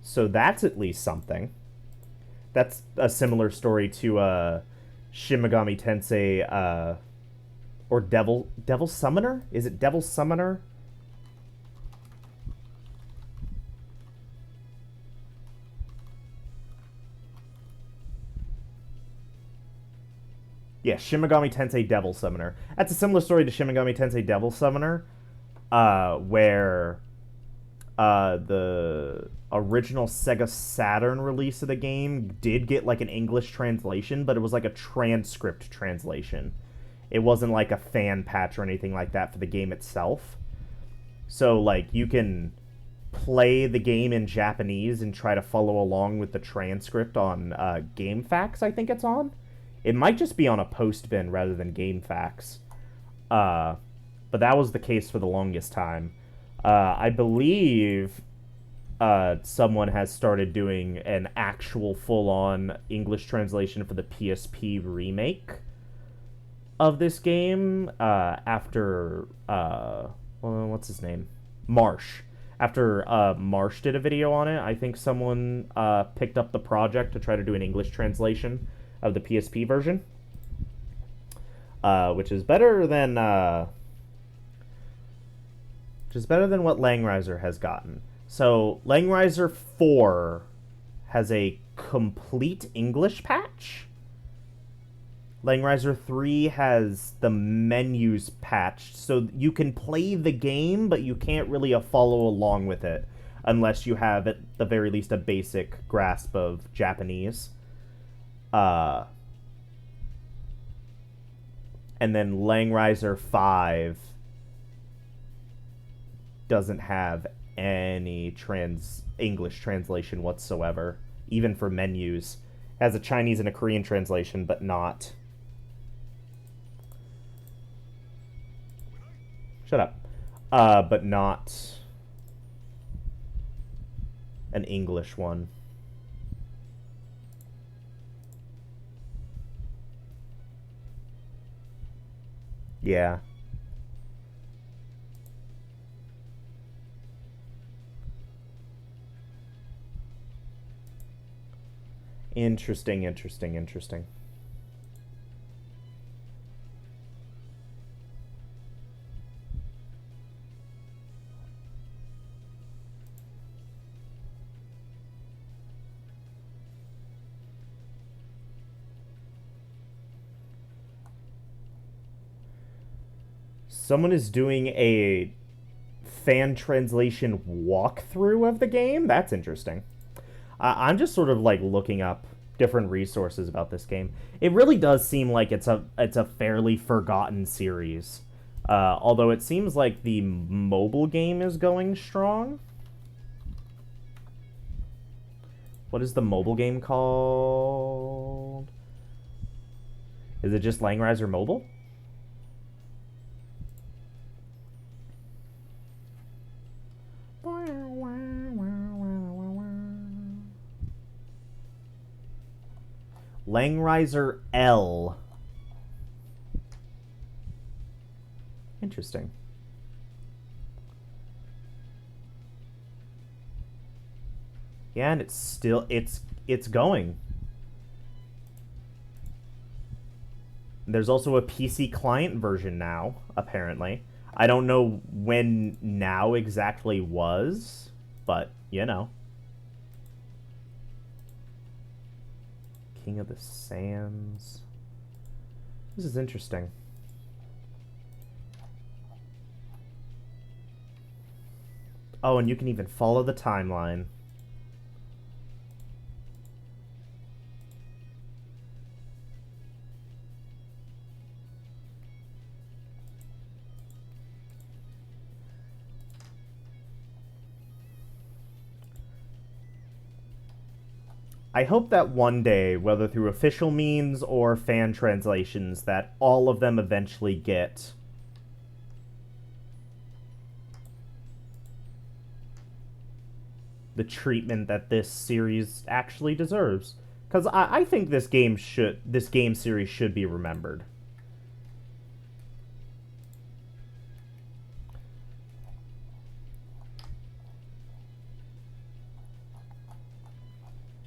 So that's at least something. That's a similar story to Shin Megami Tensei, or Devil Summoner? Is it Devil Summoner? Yeah, Shin Megami Tensei Devil Summoner. That's a similar story to Shin Megami Tensei Devil Summoner, where the original Sega Saturn release of the game did get like an English translation, but it was like a transcript translation. It wasn't like a fan patch or anything like that for the game itself. So like you can play the game in Japanese and try to follow along with the transcript on GameFAQs, I think it's on. It might just be on a post bin rather than GameFAQs. But that was the case for the longest time. I believe someone has started doing an actual full-on English translation for the PSP remake of this game after... what's his name? Marsh. After Marsh did a video on it, I think someone picked up the project to try to do an English translation of the PSP version, which is better than what Langrisser has gotten. So Langrisser 4 has a complete English patch. Langrisser 3 has the menus patched, so you can play the game, but you can't really follow along with it unless you have, at the very least, a basic grasp of Japanese. And then Langrisser 5 doesn't have any English translation whatsoever, even for menus. It has a Chinese and a Korean translation, but not... Shut up. But not an English one. Yeah. Interesting, interesting, interesting. Someone is doing a fan translation walkthrough of the game? That's interesting. I'm just sort of like looking up different resources about this game. It really does seem like it's a fairly forgotten series. Although it seems like the mobile game is going strong. What is the mobile game called? Is it just Langrisser Mobile? Langrisser L. Interesting. Yeah, and it's going. There's also a PC client version now, apparently. I don't know when now exactly was, but you know. King of the Sands. This is interesting. Oh, and you can even follow the timeline. I hope that one day, whether through official means or fan translations, that all of them eventually get the treatment that this series actually deserves. Because I think this game series should be remembered.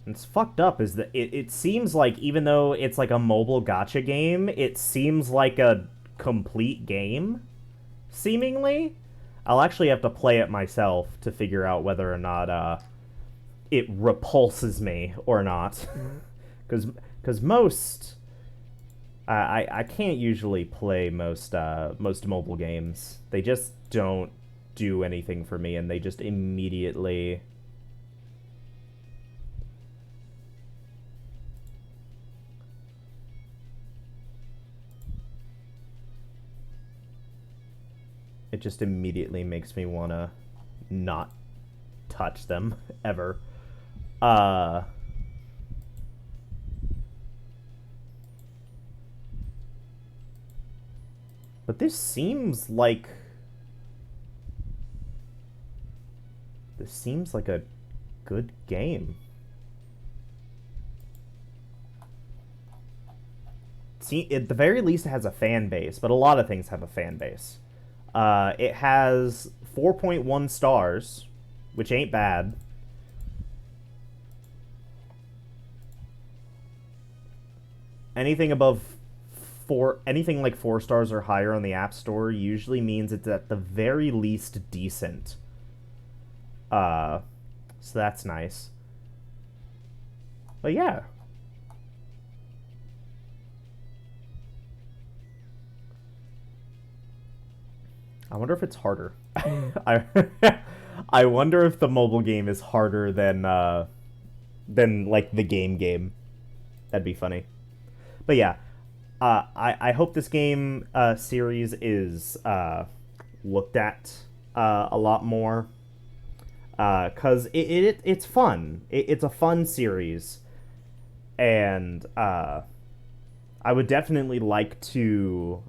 It's fucked up is that it seems like even though it's like a mobile gacha game, it seems like a complete game, seemingly. I'll actually have to play it myself to figure out whether or not it repulses me or not. Because most I can't usually play most mobile games. They just don't do anything for me, and they just immediately. It just immediately makes me want to not touch them ever. But this seems like a good game. See, at the very least, it has a fan base, but a lot of things have a fan base. It has 4.1 stars, which ain't bad. Anything like 4 stars or higher on the App Store usually means it's at the very least decent. So that's nice. But yeah. I wonder if it's harder. I I wonder if the mobile game is harder than like the game. That'd be funny. But yeah, I hope this game series is looked at a lot more because it's fun. It's a fun series, and I would definitely like to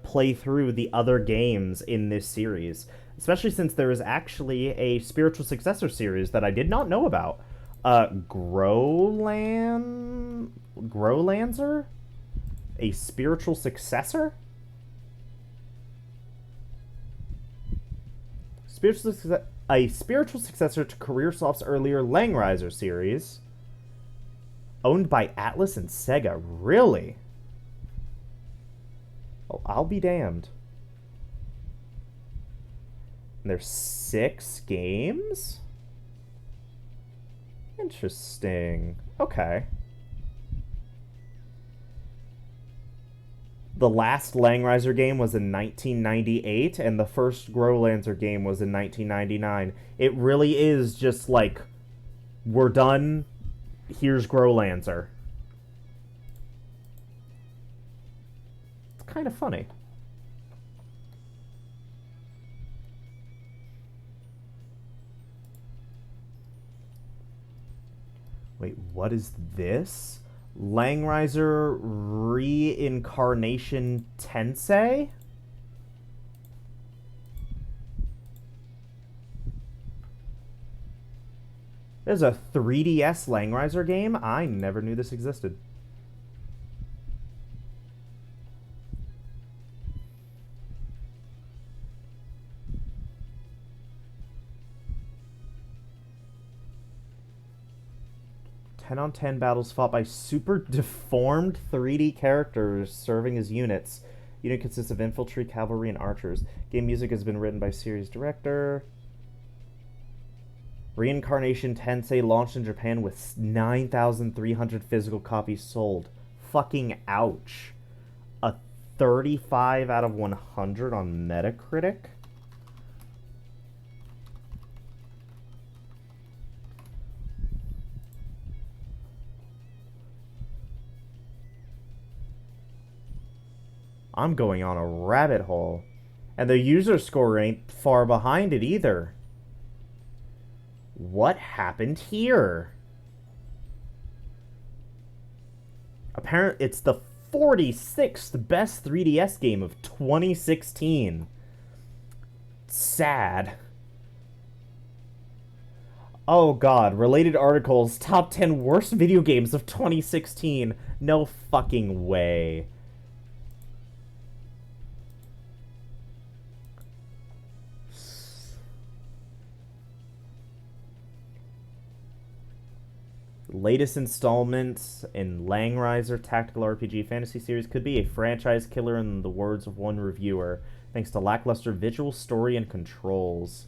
play through the other games in this series, especially since there is actually a spiritual successor series that I did not know about. Growlancer? A spiritual successor? A spiritual successor to CareerSoft's earlier Langrisser series. Owned by Atlas and Sega. Really? Oh, I'll be damned. And there's 6 games? Interesting. Okay. The last Langrisser game was in 1998, and the first Growlancer game was in 1999. It really is just like, we're done, here's Growlancer. It's kind of funny. Wait, what is this? Langrisser Reincarnation Tensei? There's a 3DS Langrisser game? I never knew this existed. On 10 battles fought by super deformed 3D characters serving as units. Unit consists of infantry, cavalry, and archers. Game music has been written by series director. Reincarnation Tensei launched in Japan with 9,300 physical copies sold. Fucking ouch. A 35 out of 100 on Metacritic? I'm going on a rabbit hole. And the user score ain't far behind it either. What happened here? Apparently, it's the 46th best 3DS game of 2016. Sad. Oh god, related articles, top 10 worst video games of 2016. No fucking way. Latest installment in Langrisser Tactical RPG Fantasy Series could be a franchise killer in the words of one reviewer, thanks to lackluster visual story and controls.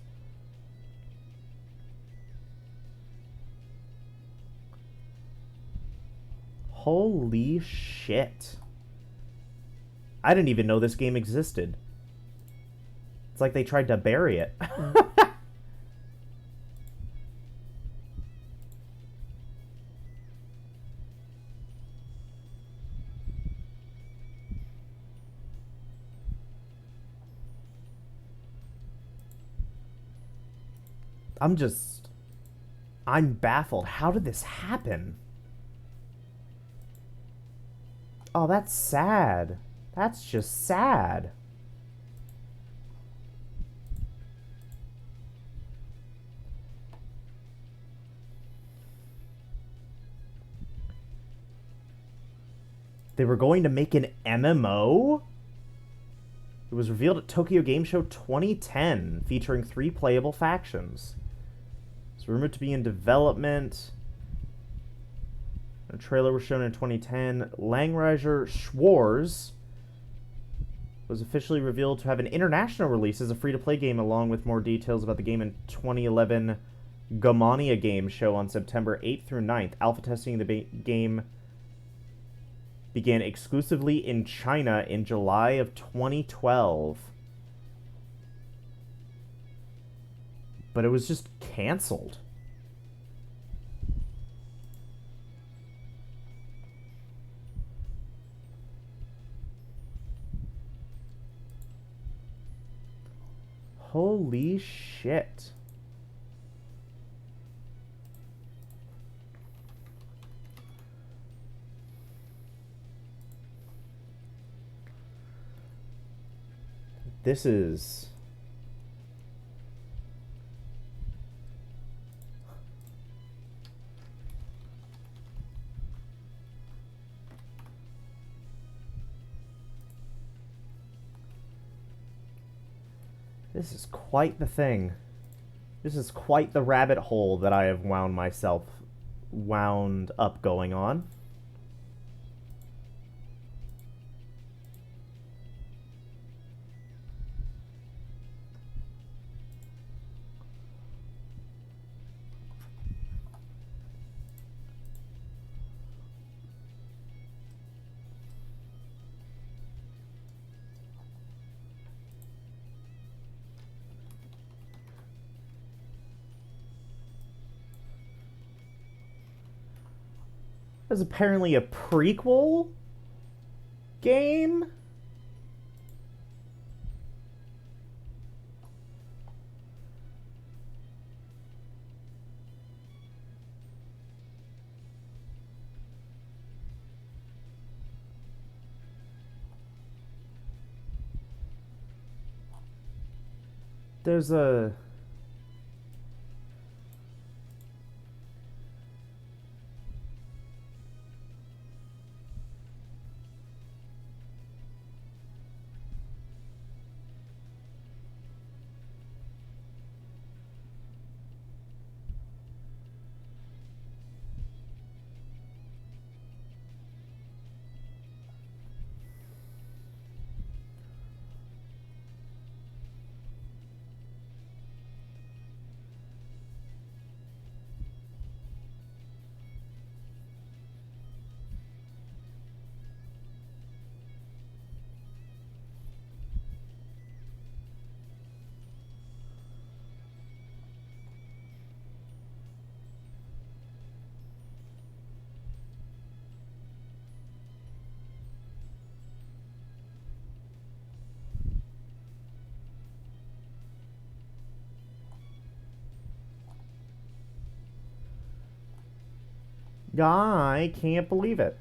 Holy shit. I didn't even know this game existed. It's like they tried to bury it. I'm baffled. How did this happen? Oh, that's sad. That's just sad. They were going to make an MMO? It was revealed at Tokyo Game Show 2010, featuring 3 playable factions. It's rumored to be in development. A trailer was shown in 2010. Langrisser Schwarz was officially revealed to have an international release as a free-to-play game, along with more details about the game in 2011 Gomania Game Show on September 8th through 9th. Alpha testing of the game began exclusively in China in July of 2012. But it was just canceled. Holy shit. This is... This is quite the thing. This is quite the rabbit hole that I have wound myself wound up going on. There's apparently a prequel game. There's a... I can't believe it.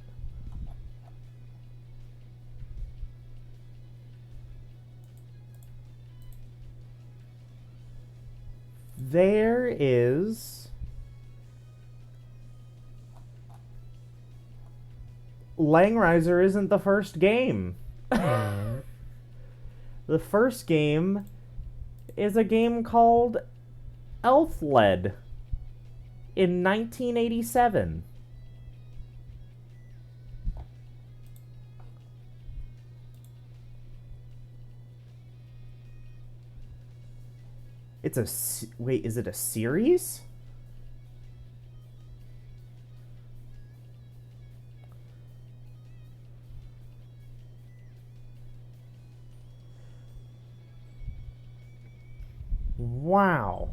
There is... Langrisser isn't the first game. The first game is a game called Elfled in 1987. It's a... Wait, is it a series? Wow.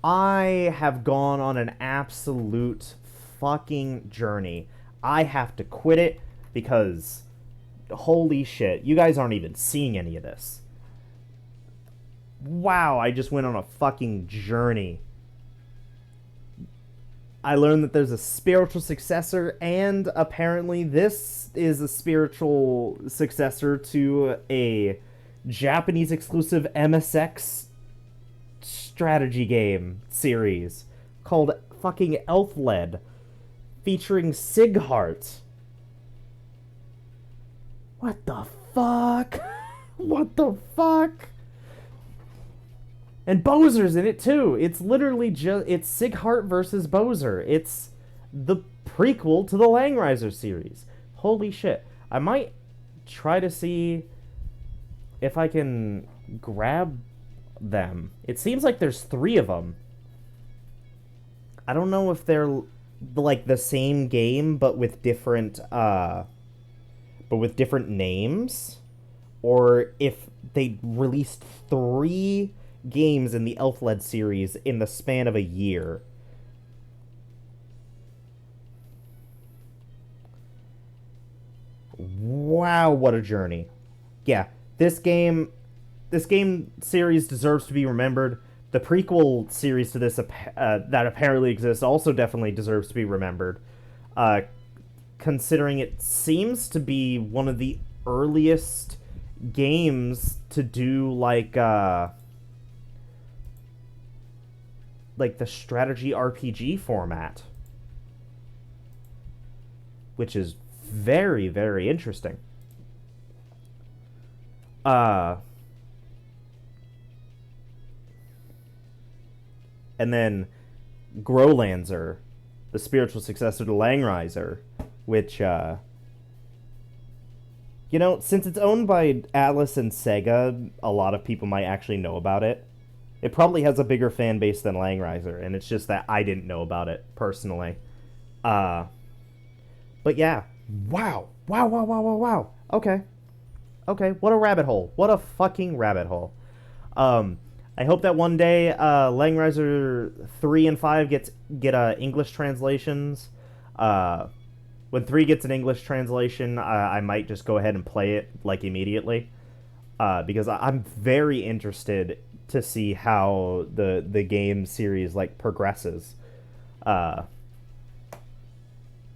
I have gone on an absolute fucking journey. I have to quit it because holy shit, you guys aren't even seeing any of this. Wow, I just went on a fucking journey. I learned that there's a spiritual successor, and apparently this is a spiritual successor to a Japanese exclusive MSX strategy game series called fucking Elfled, featuring Sighart. What the fuck? What the fuck? And Bowser's in it too. It's literally just... It's Sighart versus Bowser. It's the prequel to the Langrisser series. Holy shit. I might try to see if I can grab them. It seems like there's 3 of them. I don't know if they're like the same game but with different names, or if they released 3 games in the Elfled series in the span of a year. Wow, what a journey. Yeah, this game series deserves to be remembered. The prequel series to this that apparently exists also definitely deserves to be remembered. Considering it seems to be one of the earliest games to do like the strategy RPG format, which is very, very interesting. And then Growlanzer, the spiritual successor to Langrisser, which, since it's owned by Atlas and Sega, a lot of people might actually know about it. It probably has a bigger fan base than Langrisser, and it's just that I didn't know about it personally. But yeah, wow. Wow. Okay. What a rabbit hole. What a fucking rabbit hole. I hope that one day Langrisser 3 and 5 get English translations. When 3 gets an English translation, I might just go ahead and play it like immediately. Because I'm very interested to see how the game series like progresses.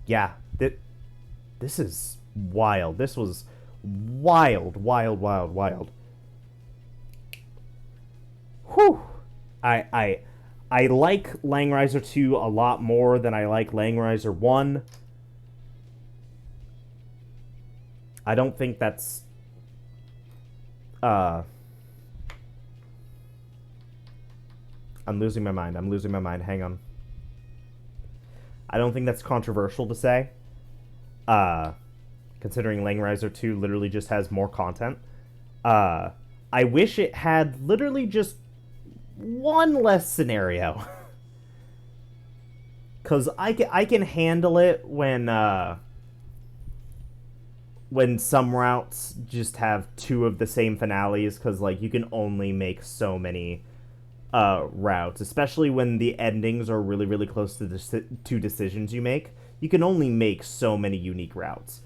Yeah, this is wild. This was wild. Whew. I like Langrisser 2 a lot more than I like Langrisser 1. I don't think that's I'm losing my mind. Hang on. I don't think that's controversial to say. Considering Langrisser 2 literally just has more content. I wish it had literally just one less scenario. Because I can handle it when some routes just have 2 of the same finales, because like you can only make so many routes, especially when the endings are really, really close to the 2 decisions you make. You can only make so many unique routes.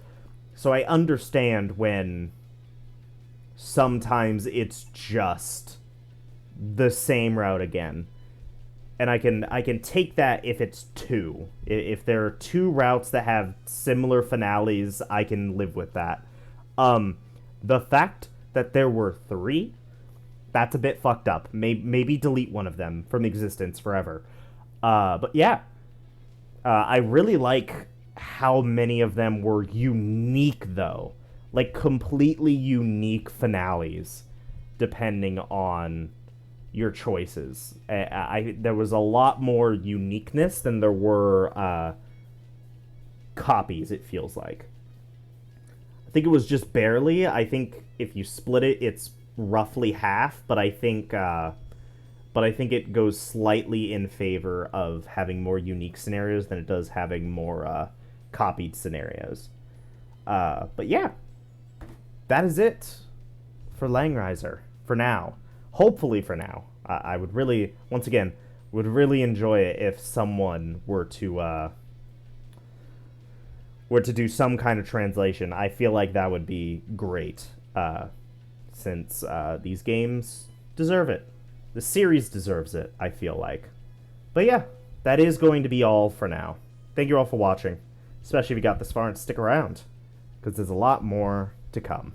So I understand when sometimes it's just the same route again. And I can take that if it's 2. If there are 2 routes that have similar finales, I can live with that. The fact that there were 3, that's a bit fucked up. Maybe delete one of them from existence forever. But yeah, I really like how many of them were unique, though. Like, completely unique finales, depending on your choices. There was a lot more uniqueness than there were copies, it feels like. I think it was just barely. I think if you split it, it's roughly half, but I think it goes slightly in favor of having more unique scenarios than it does having more copied scenarios. But yeah, that is it for Langrisser for now. Hopefully for now. I would really, once again, would really enjoy it if someone were to do some kind of translation. I feel like that would be great, since these games deserve it. The series deserves it, I feel like. But yeah, that is going to be all for now. Thank you all for watching, especially if you got this far and stick around, because there's a lot more to come.